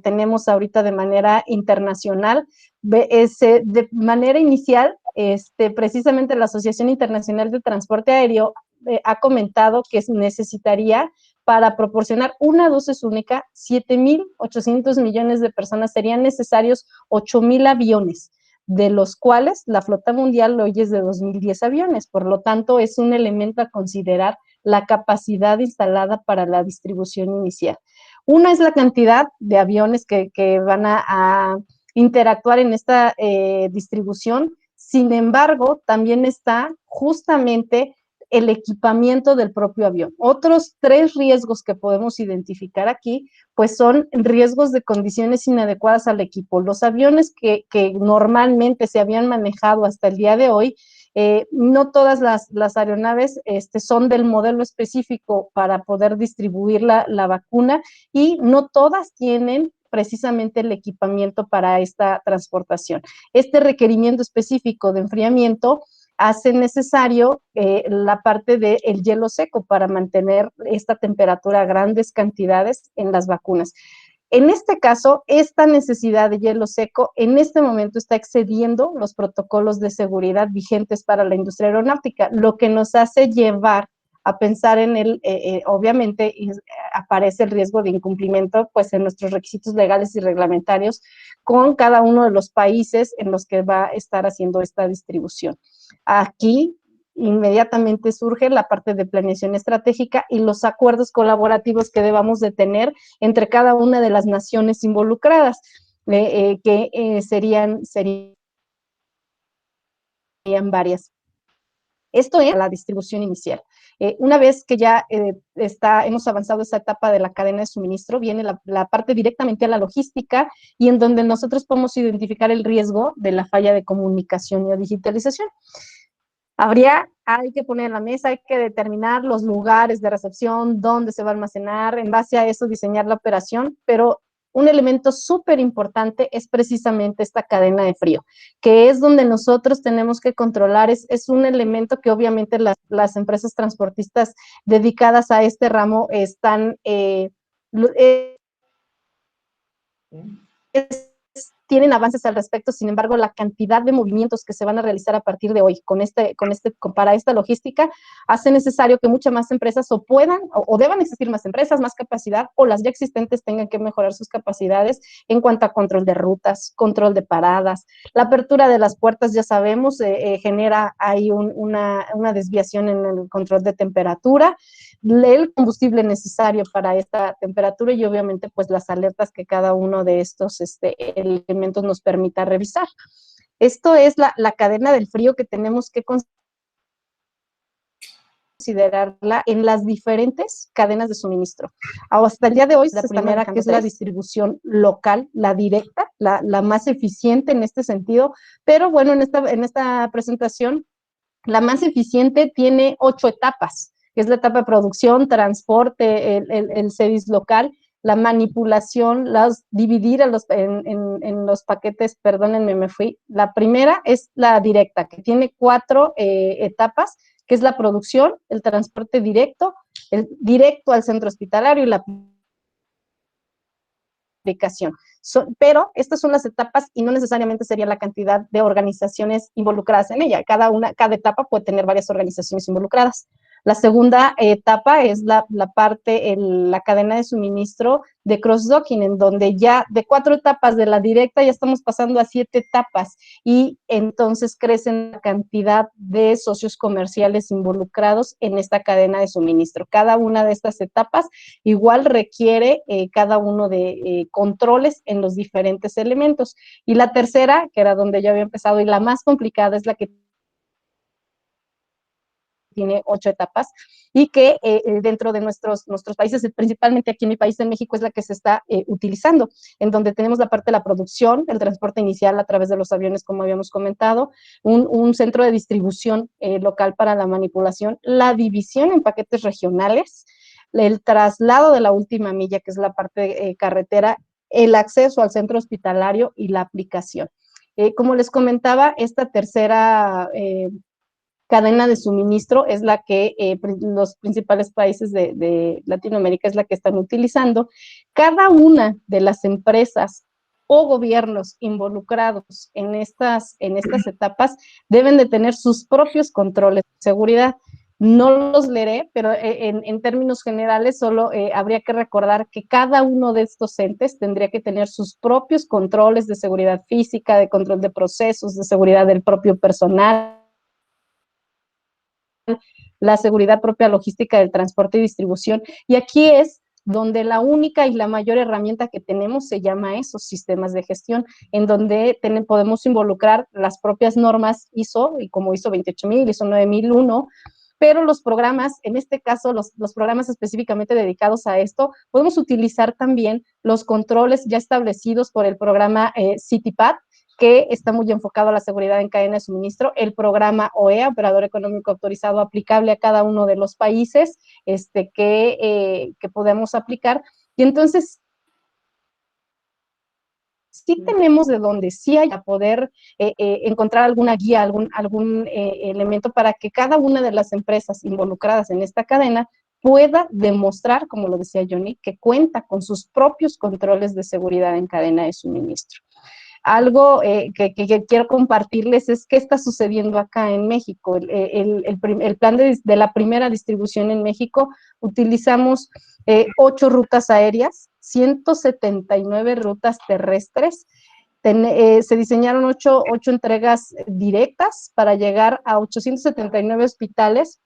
Speaker 2: tenemos ahorita de manera internacional, de manera inicial, precisamente la Asociación Internacional de Transporte Aéreo ha comentado que necesitaría, para proporcionar una dosis única, 7.800 millones de personas, serían necesarios 8.000 aviones, de los cuales la flota mundial hoy es de 2.010 aviones. Por lo tanto, es un elemento a considerar la capacidad instalada para la distribución inicial. Una es la cantidad de aviones que van a interactuar en esta distribución. Sin embargo, también está justamente el equipamiento del propio avión. Otros tres riesgos que podemos identificar aquí, pues son riesgos de condiciones inadecuadas al equipo. Los aviones que normalmente se habían manejado hasta el día de hoy, no todas las aeronaves son del modelo específico para poder distribuir la vacuna, y no todas tienen precisamente el equipamiento para esta transportación. Este requerimiento específico de enfriamiento hace necesario la parte del hielo seco para mantener esta temperatura a grandes cantidades en las vacunas. En este caso, esta necesidad de hielo seco en este momento está excediendo los protocolos de seguridad vigentes para la industria aeronáutica, lo que nos hace llevar a pensar en obviamente aparece el riesgo de incumplimiento pues en nuestros requisitos legales y reglamentarios con cada uno de los países en los que va a estar haciendo esta distribución. Aquí inmediatamente surge la parte de planeación estratégica y los acuerdos colaborativos que debamos de tener entre cada una de las naciones involucradas, serían varias. Esto es la distribución inicial. Una vez que ya hemos avanzado esa etapa de la cadena de suministro, viene la parte directamente a la logística y en donde nosotros podemos identificar el riesgo de la falla de comunicación y digitalización. Hay que poner en la mesa, hay que determinar los lugares de recepción, dónde se va a almacenar, en base a eso diseñar la operación, pero un elemento súper importante es precisamente esta cadena de frío, que es donde nosotros tenemos que controlar, es un elemento que obviamente las empresas transportistas dedicadas a este ramo están, tienen avances al respecto, sin embargo, la cantidad de movimientos que se van a realizar a partir de hoy para esta logística hace necesario que muchas más empresas o deban existir más empresas, más capacidad, o las ya existentes tengan que mejorar sus capacidades en cuanto a control de rutas, control de paradas. La apertura de las puertas, ya sabemos, genera ahí una desviación en el control de temperatura, el combustible necesario para esta temperatura y obviamente pues las alertas que cada uno de estos elementos nos permita revisar. Esto es la cadena del frío que tenemos que considerarla en las diferentes cadenas de suministro. Hasta el día de hoy, la primera, que es la distribución local, la directa, la más eficiente en este sentido, pero bueno, en esta presentación, la más eficiente tiene 8 etapas, que es la etapa de producción, transporte, el service local, la manipulación, dividir en los paquetes, perdónenme, me fui. La primera es la directa, que tiene 4 etapas, que es la producción, el transporte directo, el directo al centro hospitalario y la aplicación. Pero estas son las etapas y no necesariamente sería la cantidad de organizaciones involucradas en ella. Cada etapa puede tener varias organizaciones involucradas. La segunda etapa es la cadena de suministro de cross-docking, en donde ya de 4 etapas de la directa ya estamos pasando a 7 etapas y entonces crecen la cantidad de socios comerciales involucrados en esta cadena de suministro. Cada una de estas etapas igual requiere cada uno de controles en los diferentes elementos. Y la tercera, que era donde ya había empezado, y la más complicada, es la que tiene 8 etapas y que dentro de nuestros países, principalmente aquí en mi país, en México, es la que se está utilizando, en donde tenemos la parte de la producción, el transporte inicial a través de los aviones, como habíamos comentado, un centro de distribución local para la manipulación, la división en paquetes regionales, el traslado de la última milla, que es la parte carretera, el acceso al centro hospitalario y la aplicación. Como les comentaba, esta tercera cadena de suministro es la que los principales países de Latinoamérica es la que están utilizando. Cada una de las empresas o gobiernos involucrados en estas etapas deben de tener sus propios controles de seguridad. No los leeré, pero en términos generales solo habría que recordar que cada uno de estos entes tendría que tener sus propios controles de seguridad física, de control de procesos, de seguridad del propio personal, la seguridad propia logística del transporte y distribución. Y aquí es donde la única y la mayor herramienta que tenemos se llama esos sistemas de gestión, en donde podemos involucrar las propias normas ISO, y como ISO 28000, ISO 9001, pero los programas, en este caso, los programas específicamente dedicados a esto, podemos utilizar también los controles ya establecidos por el programa CityPath, que está muy enfocado a la seguridad en cadena de suministro, el programa OEA, Operador Económico Autorizado, aplicable a cada uno de los países que podemos aplicar. Y entonces, sí tenemos de donde sí hay a poder encontrar alguna guía, algún elemento para que cada una de las empresas involucradas en esta cadena pueda demostrar, como lo decía Johnny, que cuenta con sus propios controles de seguridad en cadena de suministro. Algo que quiero compartirles es qué está sucediendo acá en México. El plan de la primera distribución en México, utilizamos 8 rutas aéreas, 179 rutas terrestres. Se diseñaron 8 entregas directas para llegar a 879 hospitales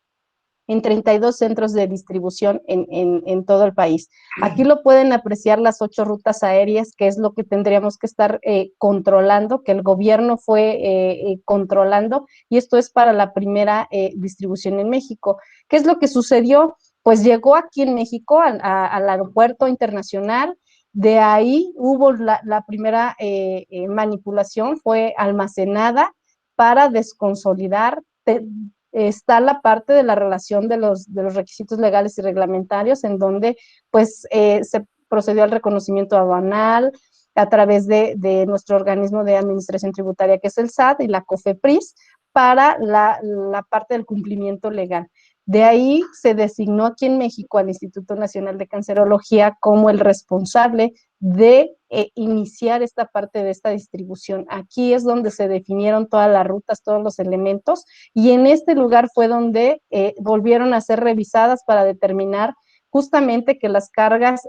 Speaker 2: en 32 centros de distribución en todo el país. Aquí lo pueden apreciar las 8 rutas aéreas, que es lo que tendríamos que estar controlando, que el gobierno fue controlando, y esto es para la primera distribución en México. ¿Qué es lo que sucedió? Pues llegó aquí en México al aeropuerto internacional. De ahí hubo la primera manipulación, fue almacenada para desconsolidar. Está la parte de la relación de los requisitos legales y reglamentarios, en donde pues se procedió al reconocimiento aduanal a través de nuestro organismo de administración tributaria, que es el SAT, y la COFEPRIS, para la parte del cumplimiento legal. De ahí se designó aquí en México al Instituto Nacional de Cancerología como el responsable de iniciar esta parte de esta distribución. Aquí es donde se definieron todas las rutas, todos los elementos, y en este lugar fue donde volvieron a ser revisadas para determinar justamente que las cajas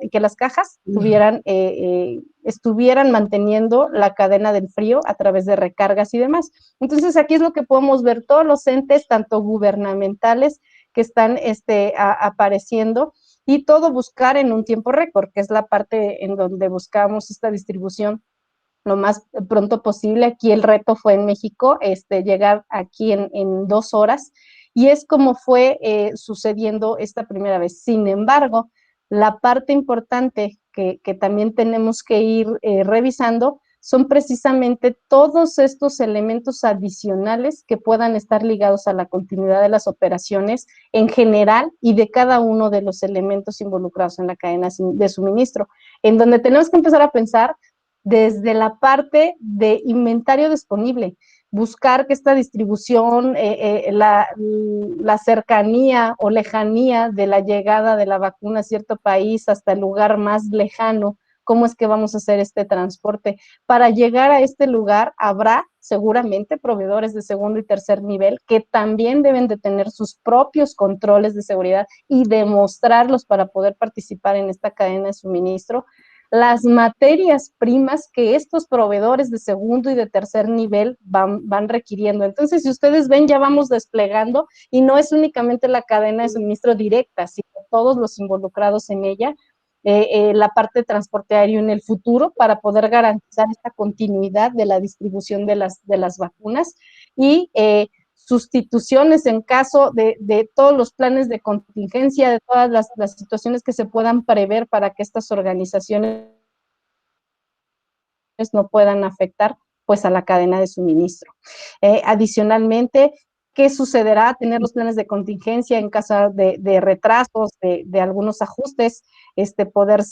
Speaker 2: estuvieran manteniendo la cadena del frío a través de recargas y demás. Entonces aquí es lo que podemos ver, todos los entes, tanto gubernamentales, que están apareciendo, y todo buscar en un tiempo récord, que es la parte en donde buscamos esta distribución lo más pronto posible. Aquí el reto fue en México, llegar aquí en 2 horas, y es como fue sucediendo esta primera vez. Sin embargo, la parte importante que también tenemos que ir revisando son precisamente todos estos elementos adicionales que puedan estar ligados a la continuidad de las operaciones en general y de cada uno de los elementos involucrados en la cadena de suministro, en donde tenemos que empezar a pensar desde la parte de inventario disponible, buscar que esta distribución, la cercanía o lejanía de la llegada de la vacuna a cierto país hasta el lugar más lejano, cómo es que vamos a hacer este transporte. Para llegar a este lugar habrá seguramente proveedores de segundo y tercer nivel que también deben de tener sus propios controles de seguridad y demostrarlos para poder participar en esta cadena de suministro. Las materias primas que estos proveedores de segundo y de tercer nivel van requiriendo. Entonces, si ustedes ven, ya vamos desplegando, y no es únicamente la cadena de suministro directa, sino todos los involucrados en ella, la parte de transporte aéreo en el futuro, para poder garantizar esta continuidad de la distribución de las vacunas, y sustituciones en caso de todos los planes de contingencia, de todas las situaciones que se puedan prever para que estas organizaciones no puedan afectar pues a la cadena de suministro. Adicionalmente, ¿qué sucederá? Tener los planes de contingencia en caso de retrasos, de algunos ajustes, poder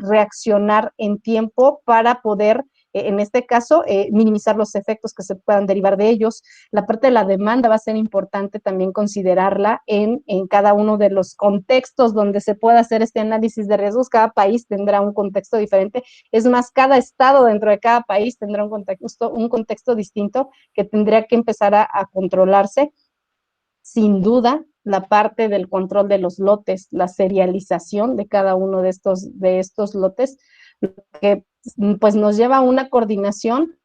Speaker 2: reaccionar en tiempo para poder, en este caso, minimizar los efectos que se puedan derivar de ellos. La parte de la demanda va a ser importante también considerarla en cada uno de los contextos donde se pueda hacer este análisis de riesgos. Cada país tendrá un contexto diferente. Es más, cada estado dentro de cada país tendrá un contexto distinto que tendría que empezar a controlarse. Sin duda, la parte del control de los lotes, la serialización de cada uno de estos lotes, que pues nos lleva a una coordinación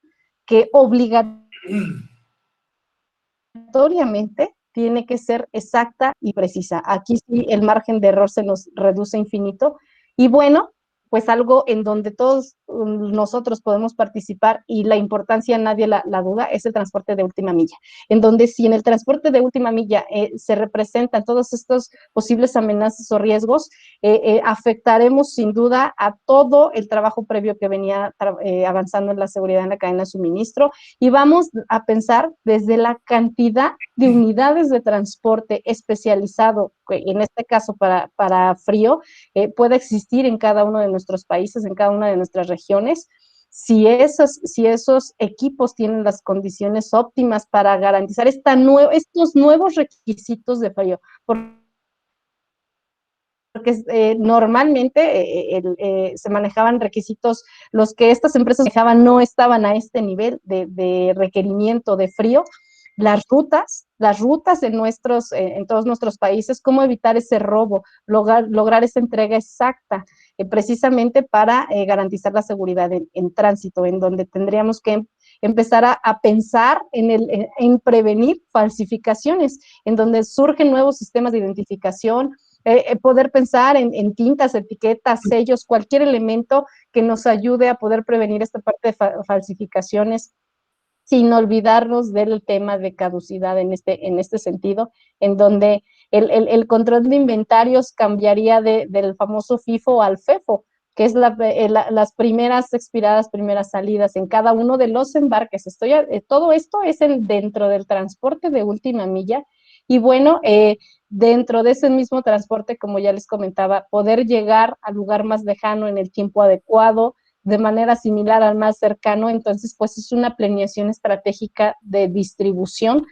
Speaker 2: que obligatoriamente tiene que ser exacta y precisa. Aquí sí el margen de error se nos reduce infinito, y bueno, pues algo en donde todos nosotros podemos participar, y la importancia nadie la duda, es el transporte de última milla, en donde si en el transporte de última milla se representan todos estos posibles amenazas o riesgos, afectaremos sin duda a todo el trabajo previo que venía avanzando en la seguridad en la cadena de suministro, y vamos a pensar desde la cantidad de unidades de transporte especializado, que en este caso para frío, pueda existir en cada uno de nuestros países, en cada una de nuestras regiones. Si esos equipos tienen las condiciones óptimas para garantizar estos nuevos requisitos de frío, porque normalmente se manejaban requisitos, los que estas empresas manejaban no estaban a este nivel de requerimiento de frío. Las rutas en todos nuestros países, cómo evitar ese robo, lograr esa entrega exacta, precisamente para garantizar la seguridad en tránsito, en donde tendríamos que empezar a pensar en prevenir falsificaciones, en donde surgen nuevos sistemas de identificación, poder pensar en tintas, etiquetas, sellos, cualquier elemento que nos ayude a poder prevenir esta parte de falsificaciones, sin olvidarnos del tema de caducidad en este sentido, en donde el control de inventarios cambiaría del famoso FIFO al FEFO, que es las primeras expiradas, primeras salidas en cada uno de los embarques. Todo esto es dentro del transporte de última milla, y bueno, dentro de ese mismo transporte, como ya les comentaba, poder llegar al lugar más lejano en el tiempo adecuado, de manera similar al más cercano. Entonces, pues es una planeación estratégica de distribución,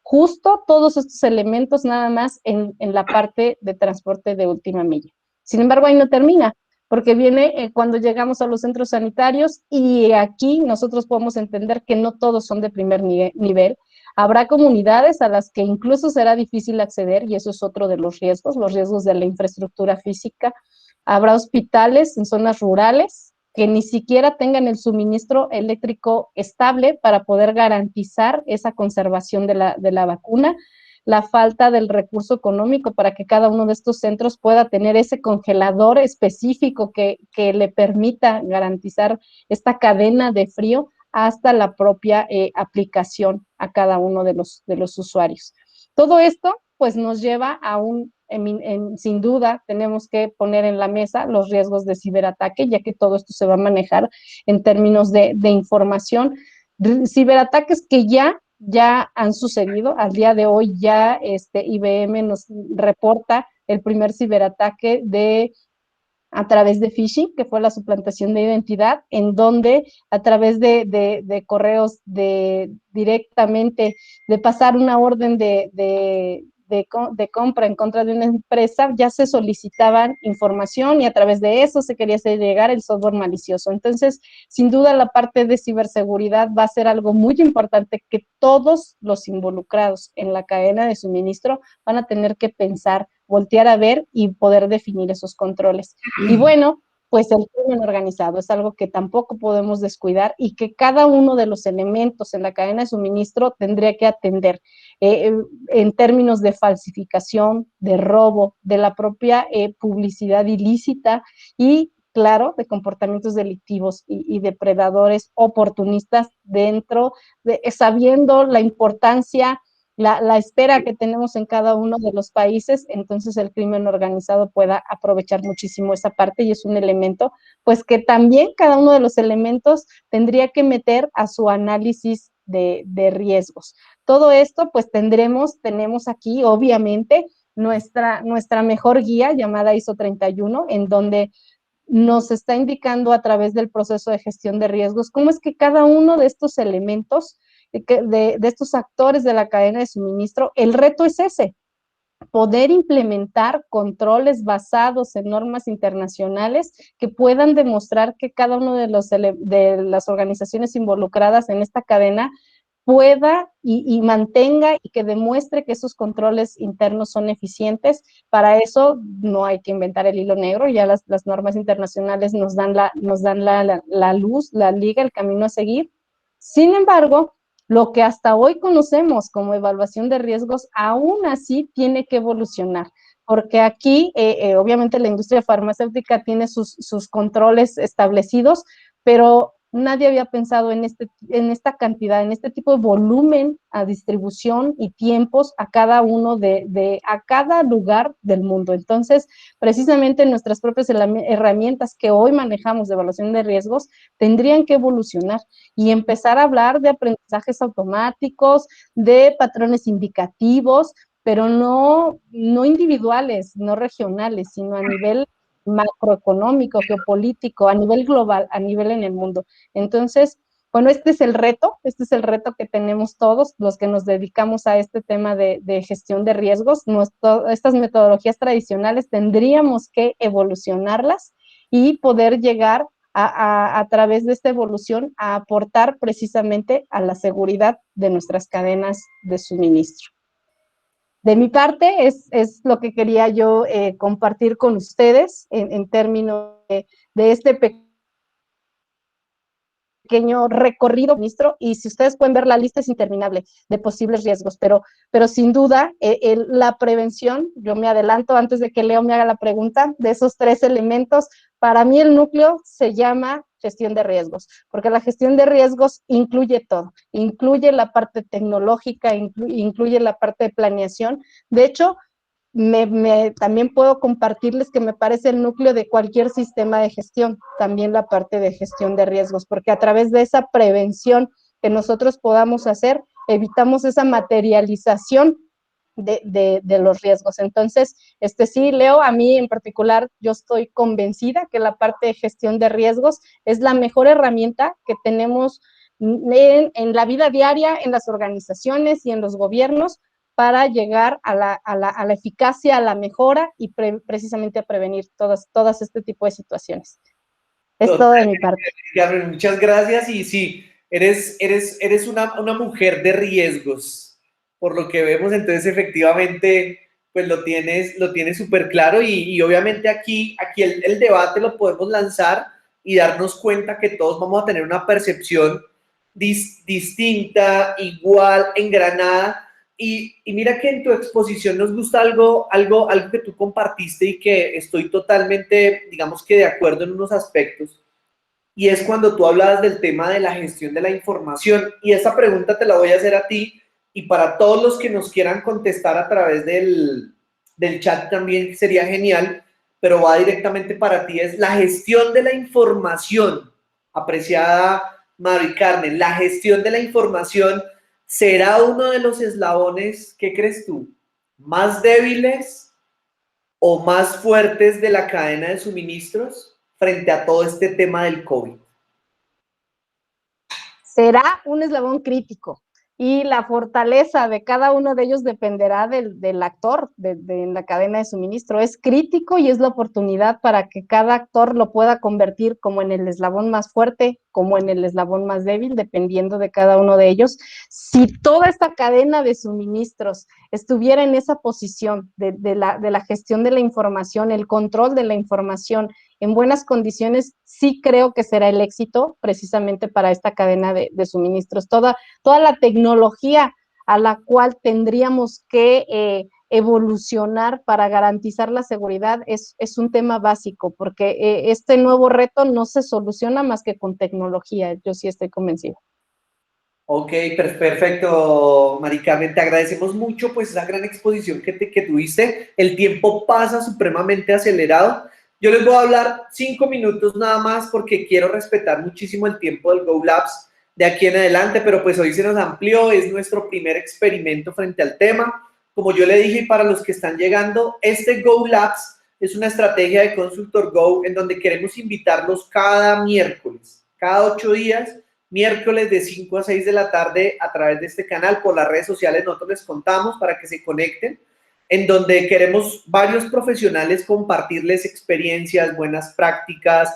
Speaker 2: justo todos estos elementos nada más en la parte de transporte de última milla. Sin embargo, ahí no termina, porque viene cuando llegamos a los centros sanitarios, y aquí nosotros podemos entender que no todos son de primer nivel. Habrá comunidades a las que incluso será difícil acceder, y eso es otro de los riesgos de la infraestructura física. Habrá hospitales en zonas rurales que ni siquiera tengan el suministro eléctrico estable para poder garantizar esa conservación de la vacuna, la falta del recurso económico para que cada uno de estos centros pueda tener ese congelador específico que le permita garantizar esta cadena de frío hasta la propia aplicación a cada uno de los usuarios. Todo esto pues nos lleva a sin duda tenemos que poner en la mesa los riesgos de ciberataque, ya que todo esto se va a manejar en términos de información. Ciberataques que ya han sucedido. Al día de hoy ya IBM nos reporta el primer ciberataque a través de phishing, que fue la suplantación de identidad, en donde a través de correos directamente de pasar una orden de compra en contra de una empresa, ya se solicitaban información, y a través de eso se quería hacer llegar el software malicioso. Entonces, sin duda, la parte de ciberseguridad va a ser algo muy importante que todos los involucrados en la cadena de suministro van a tener que pensar, voltear a ver y poder definir esos controles. Y bueno, pues el crimen organizado es algo que tampoco podemos descuidar, y que cada uno de los elementos en la cadena de suministro tendría que atender en términos de falsificación, de robo, de la propia publicidad ilícita, y claro, de comportamientos delictivos y depredadores oportunistas sabiendo la importancia, la espera que tenemos en cada uno de los países. Entonces el crimen organizado pueda aprovechar muchísimo esa parte, y es un elemento, pues que también cada uno de los elementos tendría que meter a su análisis de riesgos. Todo esto, pues tenemos aquí, obviamente, nuestra mejor guía llamada ISO 31, en donde nos está indicando a través del proceso de gestión de riesgos cómo es que cada uno de estos elementos, de estos actores de la cadena de suministro, el reto es ese: poder implementar controles basados en normas internacionales que puedan demostrar que cada uno de las organizaciones involucradas en esta cadena pueda y mantenga, y que demuestre que esos controles internos son eficientes. Para eso no hay que inventar el hilo negro, ya las normas internacionales nos dan la luz, la liga, el camino a seguir. Sin embargo, lo que hasta hoy conocemos como evaluación de riesgos, aún así tiene que evolucionar, porque aquí obviamente la industria farmacéutica tiene sus controles establecidos, pero nadie había pensado en esta cantidad, en este tipo de volumen a distribución y tiempos a cada uno a cada lugar del mundo. Entonces, precisamente nuestras propias herramientas que hoy manejamos de evaluación de riesgos tendrían que evolucionar y empezar a hablar de aprendizajes automáticos, de patrones indicativos, pero no individuales, no regionales, sino a nivel macroeconómico, geopolítico, a nivel global, a nivel en el mundo. Entonces, Bueno, este es el reto que tenemos todos los que nos dedicamos a este tema de gestión de riesgos. Estas metodologías tradicionales tendríamos que evolucionarlas y poder llegar a través de esta evolución a aportar precisamente a la seguridad de nuestras cadenas de suministro. De mi parte, es lo que quería yo compartir con ustedes en términos de este pequeño recorrido, ministro, y si ustedes pueden ver, la lista es interminable de posibles riesgos, pero sin duda la prevención, yo me adelanto antes de que Leo me haga la pregunta, de esos 3 elementos, para mí el núcleo se llama gestión de riesgos, porque la gestión de riesgos incluye todo, incluye la parte tecnológica, incluye la parte de planeación. De hecho, también puedo compartirles que me parece el núcleo de cualquier sistema de gestión, también la parte de gestión de riesgos, porque a través de esa prevención que nosotros podamos hacer, evitamos esa materialización de los riesgos. Entonces, sí, Leo, a mí en particular, yo estoy convencida que la parte de gestión de riesgos es la mejor herramienta que tenemos en la vida diaria, en las organizaciones y en los gobiernos, para llegar a la eficacia, a la mejora y precisamente a prevenir todas este tipo de situaciones. Es todo de mi parte.
Speaker 1: Muchas gracias. Y sí, eres una mujer de riesgos, por lo que vemos. Entonces, efectivamente, pues lo tienes súper claro. Y obviamente aquí el debate lo podemos lanzar y darnos cuenta que todos vamos a tener una percepción distinta, igual, engranada. Y mira que en tu exposición nos gusta algo que tú compartiste y que estoy totalmente, digamos que de acuerdo en unos aspectos, y es cuando tú hablabas del tema de la gestión de la información. Y esta pregunta te la voy a hacer a ti y para todos los que nos quieran contestar a través del chat también sería genial, pero va directamente para ti. Es la gestión de la información, apreciada Mari Carmen, la gestión de la información. ¿Será uno de los eslabones, qué crees tú, más débiles o más fuertes de la cadena de suministros frente a todo este tema del COVID?
Speaker 2: Será un eslabón crítico y la fortaleza de cada uno de ellos dependerá del actor de la cadena de suministro. Es crítico y es la oportunidad para que cada actor lo pueda convertir como en el eslabón más fuerte, como en el eslabón más débil, dependiendo de cada uno de ellos. Si toda esta cadena de suministros estuviera en esa posición de la gestión de la información, el control de la información en buenas condiciones, sí creo que será el éxito precisamente para esta cadena de suministros. Toda la tecnología a la cual tendríamos que evolucionar para garantizar la seguridad es un tema básico, porque este nuevo reto no se soluciona más que con tecnología. Yo sí estoy convencida.
Speaker 1: Ok, perfecto, Mari Carmen, te agradecemos mucho pues esa gran exposición que tuviste. El tiempo pasa supremamente acelerado. Yo les voy a hablar 5 minutos nada más porque quiero respetar muchísimo el tiempo del Go Labs de aquí en adelante, pero pues hoy se nos amplió, es nuestro primer experimento frente al tema. Como yo le dije, para los que están llegando, este Go Labs es una estrategia de Consultor Go en donde queremos invitarlos cada miércoles, cada 8 días, miércoles de 5 a 6 de la tarde a través de este canal. Por las redes sociales nosotros les contamos para que se conecten, en donde queremos varios profesionales compartirles experiencias, buenas prácticas,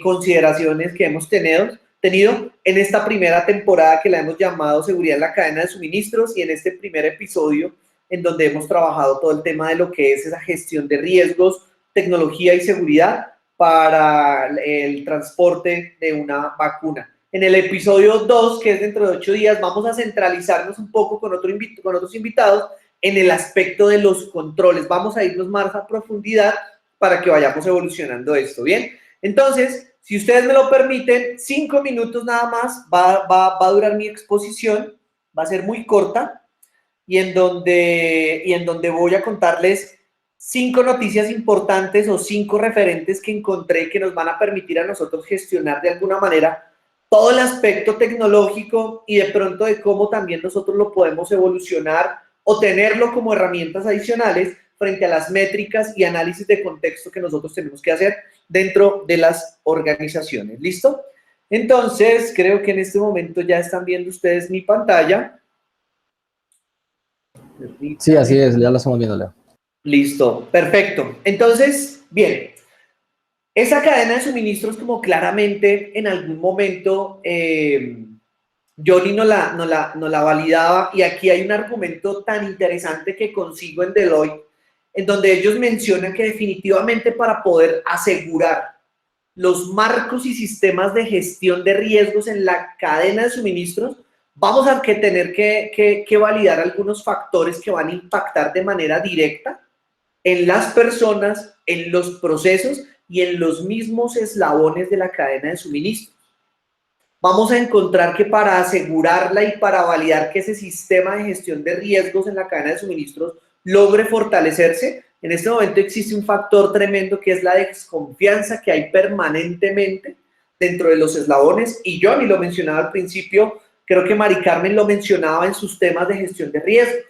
Speaker 1: consideraciones que hemos tenido en esta primera temporada que la hemos llamado Seguridad en la Cadena de Suministros, y en este primer episodio en donde hemos trabajado todo el tema de lo que es esa gestión de riesgos, tecnología y seguridad para el transporte de una vacuna. En el episodio 2, que es dentro de 8 días, vamos a centralizarnos un poco con otros invitados en el aspecto de los controles. Vamos a irnos más a profundidad para que vayamos evolucionando esto, ¿bien? Entonces, si ustedes me lo permiten, 5 minutos nada más va a durar mi exposición, va a ser muy corta, y en donde voy a contarles 5 noticias importantes o 5 referentes que encontré que nos van a permitir a nosotros gestionar de alguna manera todo el aspecto tecnológico y de pronto de cómo también nosotros lo podemos evolucionar o tenerlo como herramientas adicionales frente a las métricas y análisis de contexto que nosotros tenemos que hacer dentro de las organizaciones. ¿Listo? Entonces, creo que en este momento ya están viendo ustedes mi pantalla.
Speaker 3: Sí, así es, ya lo estamos viendo, Leo.
Speaker 1: Listo, perfecto. Entonces, bien, esa cadena de suministros como claramente en algún momento Johnny no la validaba, y aquí hay un argumento tan interesante que consigo en Deloitte, en donde ellos mencionan que definitivamente para poder asegurar los marcos y sistemas de gestión de riesgos en la cadena de suministros, vamos a tener que validar algunos factores que van a impactar de manera directa en las personas, en los procesos y en los mismos eslabones de la cadena de suministros. Vamos a encontrar que para asegurarla y para validar que ese sistema de gestión de riesgos en la cadena de suministros logre fortalecerse, en este momento existe un factor tremendo que es la desconfianza que hay permanentemente dentro de los eslabones, y Johnny lo mencionaba al principio, creo que Mari Carmen lo mencionaba en sus temas de gestión de riesgos.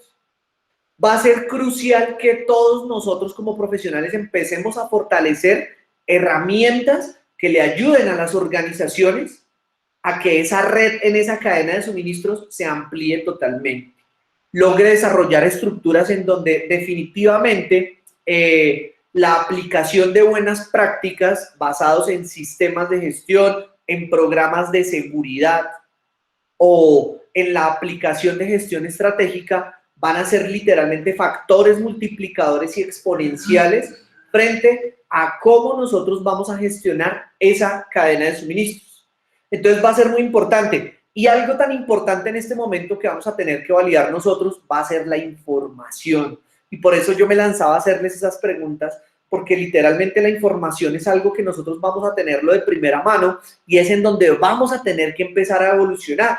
Speaker 1: Va a ser crucial que todos nosotros como profesionales empecemos a fortalecer herramientas que le ayuden a las organizaciones a que esa red en esa cadena de suministros se amplíe totalmente. Logre desarrollar estructuras en donde definitivamente la aplicación de buenas prácticas basados en sistemas de gestión, en programas de seguridad o en la aplicación de gestión estratégica van a ser literalmente factores multiplicadores y exponenciales frente a cómo nosotros vamos a gestionar esa cadena de suministros. Entonces va a ser muy importante. Y algo tan importante en este momento que vamos a tener que validar nosotros va a ser la información. Y por eso yo me lanzaba a hacerles esas preguntas, porque literalmente la información es algo que nosotros vamos a tenerlo de primera mano y es en donde vamos a tener que empezar a evolucionar.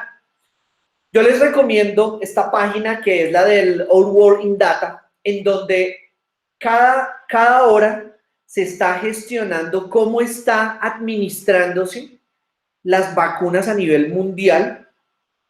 Speaker 1: Yo les recomiendo esta página que es la del Our World in Data, en donde cada hora se está gestionando cómo está administrándose las vacunas a nivel mundial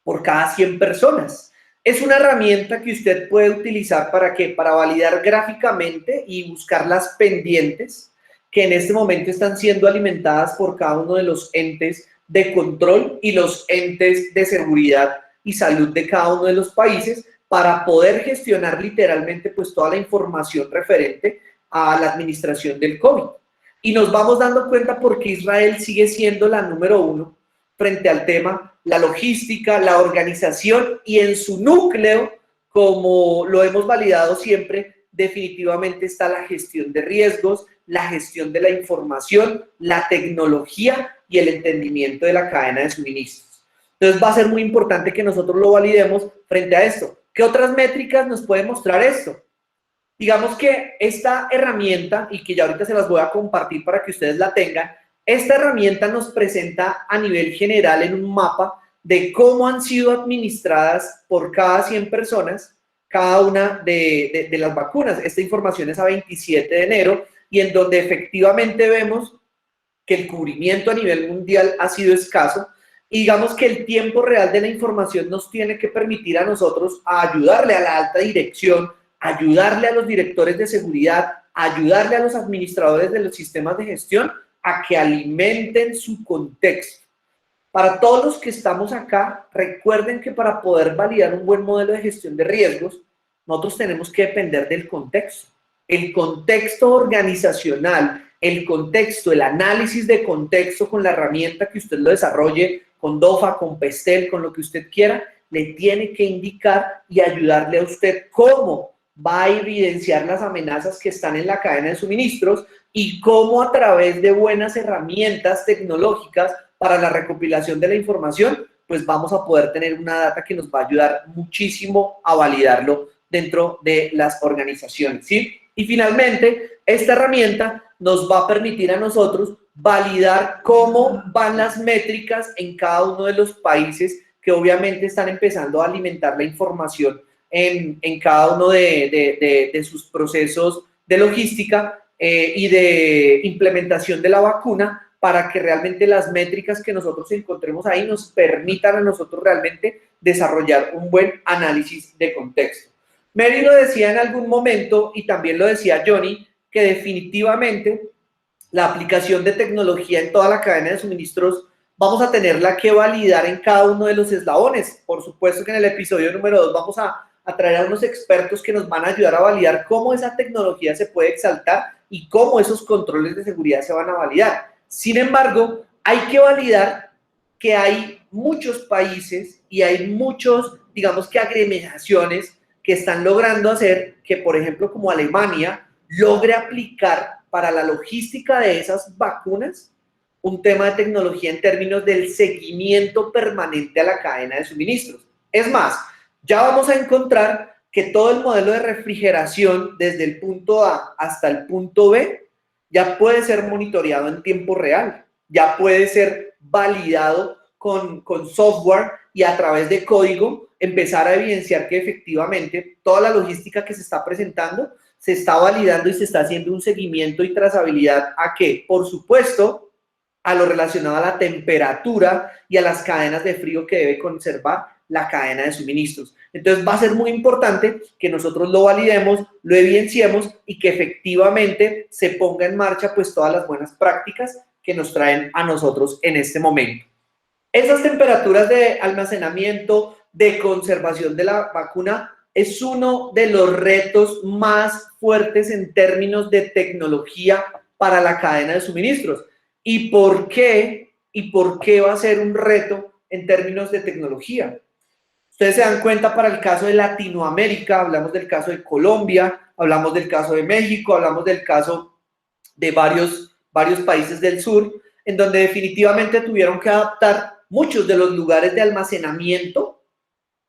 Speaker 1: por cada 100 personas. Es una herramienta que usted puede utilizar para ¿qué? Para validar gráficamente y buscar las pendientes que en este momento están siendo alimentadas por cada uno de los entes de control y los entes de seguridad y salud de cada uno de los países para poder gestionar literalmente pues toda la información referente a la administración del COVID. Y nos vamos dando cuenta porque Israel sigue siendo la número 1 frente al tema, la logística, la organización y en su núcleo, como lo hemos validado siempre, definitivamente está la gestión de riesgos, la gestión de la información, la tecnología y el entendimiento de la cadena de suministros. Entonces va a ser muy importante que nosotros lo validemos frente a esto. ¿Qué otras métricas nos puede mostrar esto? Digamos que esta herramienta, y que ya ahorita se las voy a compartir para que ustedes la tengan, esta herramienta nos presenta a nivel general en un mapa de cómo han sido administradas por cada 100 personas cada una de las vacunas. Esta información es a 27 de enero y en donde efectivamente vemos que el cubrimiento a nivel mundial ha sido escaso y digamos que el tiempo real de la información nos tiene que permitir a nosotros ayudarle a la alta dirección, ayudarle a los directores de seguridad, ayudarle a los administradores de los sistemas de gestión a que alimenten su contexto. Para todos los que estamos acá, recuerden que para poder validar un buen modelo de gestión de riesgos, nosotros tenemos que depender del contexto. El contexto organizacional, el contexto, el análisis de contexto con la herramienta que usted lo desarrolle, con DOFA, con PESTEL, con lo que usted quiera, le tiene que indicar y ayudarle a usted cómo va a evidenciar las amenazas que están en la cadena de suministros y cómo a través de buenas herramientas tecnológicas para la recopilación de la información, pues vamos a poder tener una data que nos va a ayudar muchísimo a validarlo dentro de las organizaciones, ¿sí? Y finalmente, esta herramienta nos va a permitir a nosotros validar cómo van las métricas en cada uno de los países que obviamente están empezando a alimentar la información en cada uno de sus procesos de logística y de implementación de la vacuna para que realmente las métricas que nosotros encontremos ahí nos permitan a nosotros realmente desarrollar un buen análisis de contexto. Mary lo decía en algún momento y también lo decía Johnny, que definitivamente la aplicación de tecnología en toda la cadena de suministros vamos a tenerla que validar en cada uno de los eslabones. Por supuesto que en el episodio número 2 vamos a traer a unos expertos que nos van a ayudar a validar cómo esa tecnología se puede exaltar y cómo esos controles de seguridad se van a validar. Sin embargo, hay que validar que hay muchos países y hay muchos, digamos que agremiaciones que están logrando hacer que, por ejemplo, como Alemania, logre aplicar para la logística de esas vacunas un tema de tecnología en términos del seguimiento permanente a la cadena de suministros. Es más, ya vamos a encontrar que todo el modelo de refrigeración desde el punto A hasta el punto B ya puede ser monitoreado en tiempo real, ya puede ser validado con software y a través de código empezar a evidenciar que efectivamente toda la logística que se está presentando se está validando y se está haciendo un seguimiento y trazabilidad a qué, por supuesto, a lo relacionado a la temperatura y a las cadenas de frío que debe conservar la cadena de suministros. Entonces va a ser muy importante que nosotros lo validemos, lo evidenciemos y que efectivamente se ponga en marcha pues todas las buenas prácticas que nos traen a nosotros en este momento. Esas temperaturas de almacenamiento, de conservación de la vacuna es uno de los retos más fuertes en términos de tecnología para la cadena de suministros. ¿Y por qué? ¿Y por qué va a ser un reto en términos de tecnología? Ustedes se dan cuenta para el caso de Latinoamérica, hablamos del caso de Colombia, hablamos del caso de México, hablamos del caso de varios países del sur, en donde definitivamente tuvieron que adaptar muchos de los lugares de almacenamiento,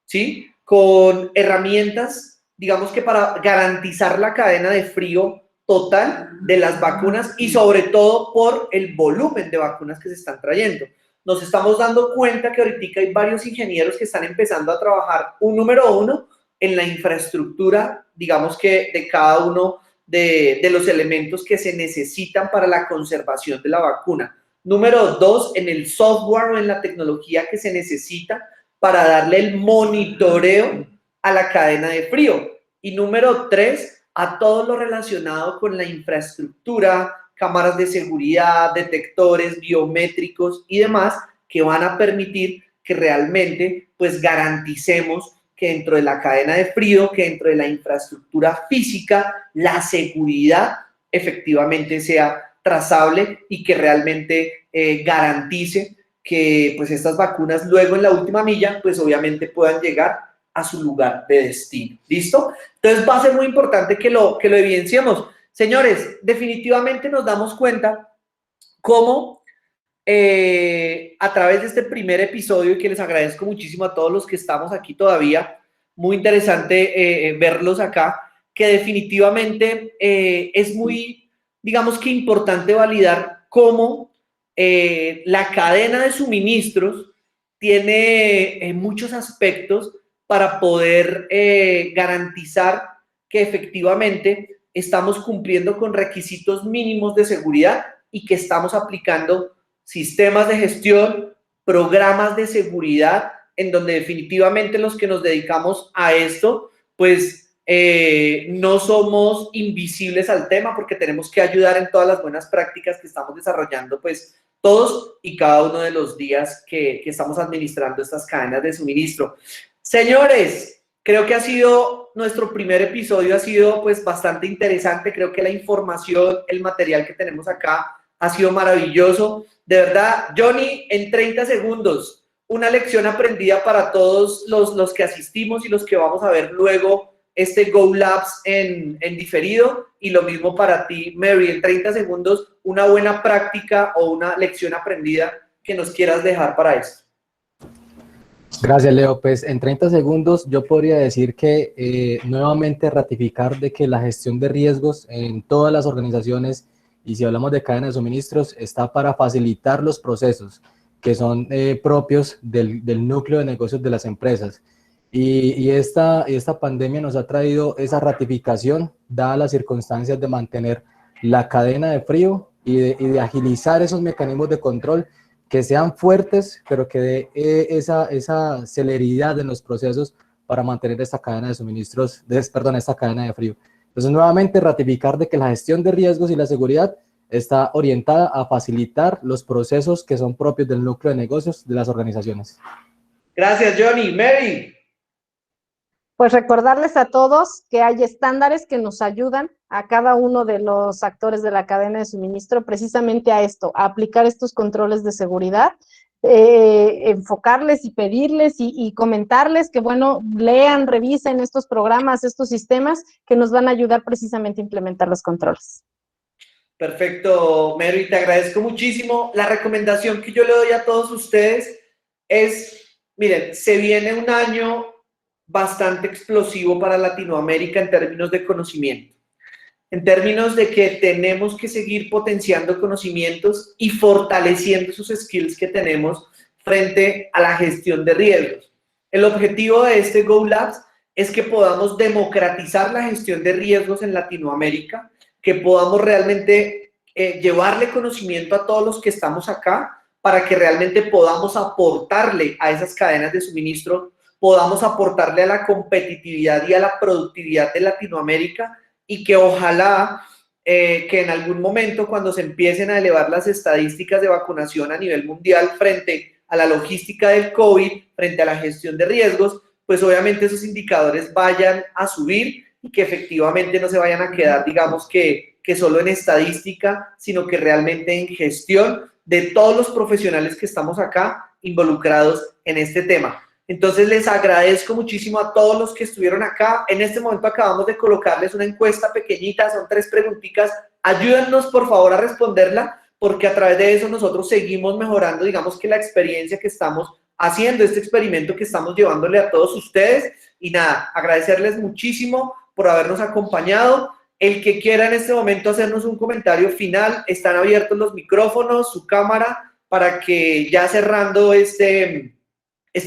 Speaker 1: ¿sí? Con herramientas, digamos que para garantizar la cadena de frío total de las vacunas y sobre todo por el volumen de vacunas que se están trayendo. Nos estamos dando cuenta que ahorita hay varios ingenieros que están empezando a trabajar, número uno, en la infraestructura, digamos que de cada uno de los elementos que se necesitan para la conservación de la vacuna. Número dos, en el software o en la tecnología que se necesita para darle el monitoreo a la cadena de frío. Y número tres, a todo lo relacionado con la infraestructura, cámaras de seguridad, detectores biométricos y demás que van a permitir que realmente pues garanticemos que dentro de la cadena de frío, que dentro de la infraestructura física, la seguridad efectivamente sea trazable y que realmente garantice que pues estas vacunas luego en la última milla pues obviamente puedan llegar a su lugar de destino. ¿Listo? Entonces va a ser muy importante que lo evidenciemos. Señores, definitivamente nos damos cuenta cómo a través de este primer episodio, y que les agradezco muchísimo a todos los que estamos aquí todavía, muy interesante verlos acá, que definitivamente es muy, digamos que importante validar cómo la cadena de suministros tiene muchos aspectos para poder garantizar que efectivamente estamos cumpliendo con requisitos mínimos de seguridad y que estamos aplicando sistemas de gestión, programas de seguridad, en donde definitivamente los que nos dedicamos a esto, pues no somos invisibles al tema porque tenemos que ayudar en todas las buenas prácticas que estamos desarrollando, pues todos y cada uno de los días que estamos administrando estas cadenas de suministro. Señores, creo que ha sido nuestro primer episodio, ha sido pues bastante interesante. Creo que la información, el material que tenemos acá ha sido maravilloso. De verdad, Johnny, en 30 segundos, una lección aprendida para todos los que asistimos y los que vamos a ver luego este Go Labs en diferido, y lo mismo para ti, Mary, en 30 segundos, una buena práctica o una lección aprendida que nos quieras dejar para esto.
Speaker 3: Gracias, Leo. Pues en 30 segundos yo podría decir que nuevamente ratificar de que la gestión de riesgos en todas las organizaciones, y si hablamos de cadena de suministros, está para facilitar los procesos que son propios del núcleo de negocios de las empresas. Y esta pandemia nos ha traído esa ratificación, dadas las circunstancias de mantener la cadena de frío y de agilizar esos mecanismos de control que sean fuertes, pero que dé esa celeridad en los procesos para mantener esta cadena de suministros, esta cadena de frío. Entonces, nuevamente, ratificar de que la gestión de riesgos y la seguridad está orientada a facilitar los procesos que son propios del núcleo de negocios de las organizaciones.
Speaker 1: Gracias, Johnny. Mary.
Speaker 2: Pues recordarles a todos que hay estándares que nos ayudan a cada uno de los actores de la cadena de suministro precisamente a esto, a aplicar estos controles de seguridad, enfocarles y pedirles y comentarles que, bueno, lean, revisen estos programas, estos sistemas que nos van a ayudar precisamente a implementar los controles.
Speaker 1: Perfecto, Mary, te agradezco muchísimo. La recomendación que yo le doy a todos ustedes es, miren, se viene un año bastante explosivo para Latinoamérica en términos de conocimiento, en términos de que tenemos que seguir potenciando conocimientos y fortaleciendo esos skills que tenemos frente a la gestión de riesgos. El objetivo de este Go Labs es que podamos democratizar la gestión de riesgos en Latinoamérica, que podamos realmente llevarle conocimiento a todos los que estamos acá para que realmente podamos aportarle a esas cadenas de suministro, podamos aportarle a la competitividad y a la productividad de Latinoamérica y que ojalá que en algún momento cuando se empiecen a elevar las estadísticas de vacunación a nivel mundial frente a la logística del COVID, frente a la gestión de riesgos, pues obviamente esos indicadores vayan a subir y que efectivamente no se vayan a quedar, digamos que solo en estadística, sino que realmente en gestión de todos los profesionales que estamos acá involucrados en este tema. Entonces les agradezco muchísimo a todos los que estuvieron acá. En este momento acabamos de colocarles una encuesta pequeñita, son 3 preguntitas. Ayúdennos por favor a responderla, porque a través de eso nosotros seguimos mejorando, digamos que la experiencia que estamos haciendo, este experimento que estamos llevándole a todos ustedes. Y nada, agradecerles muchísimo por habernos acompañado. El que quiera en este momento hacernos un comentario final, están abiertos los micrófonos, su cámara, para que ya cerrando este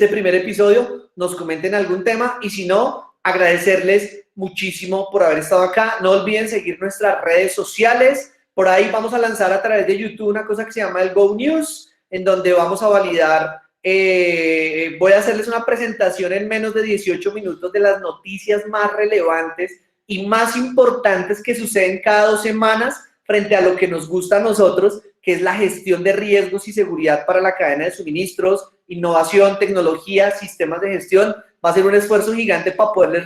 Speaker 1: primer episodio nos comenten algún tema, y si no, agradecerles muchísimo por haber estado acá. No olviden seguir nuestras redes sociales. Por ahí vamos a lanzar a través de YouTube una cosa que se llama el Go News, en donde vamos a validar, voy a hacerles una presentación en menos de 18 minutos de las noticias más relevantes y más importantes que suceden cada 2 semanas frente a lo que nos gusta a nosotros, que es la gestión de riesgos y seguridad para la cadena de suministros, innovación, tecnología, sistemas de gestión. Va a ser un esfuerzo gigante para poderles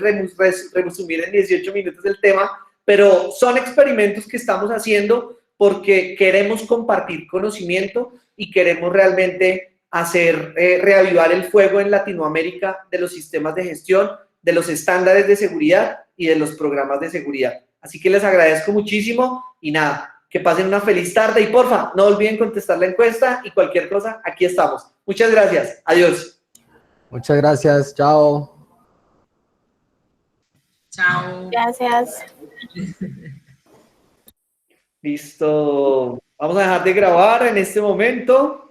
Speaker 1: resumir en 18 minutos el tema, pero son experimentos que estamos haciendo porque queremos compartir conocimiento y queremos realmente hacer reavivar el fuego en Latinoamérica de los sistemas de gestión, de los estándares de seguridad y de los programas de seguridad. Así que les agradezco muchísimo y nada, que pasen una feliz tarde y porfa, no olviden contestar la encuesta y cualquier cosa, aquí estamos. Muchas gracias. Adiós.
Speaker 3: Muchas gracias. Chao.
Speaker 4: Chao.
Speaker 5: Gracias.
Speaker 1: Listo. Vamos a dejar de grabar en este momento.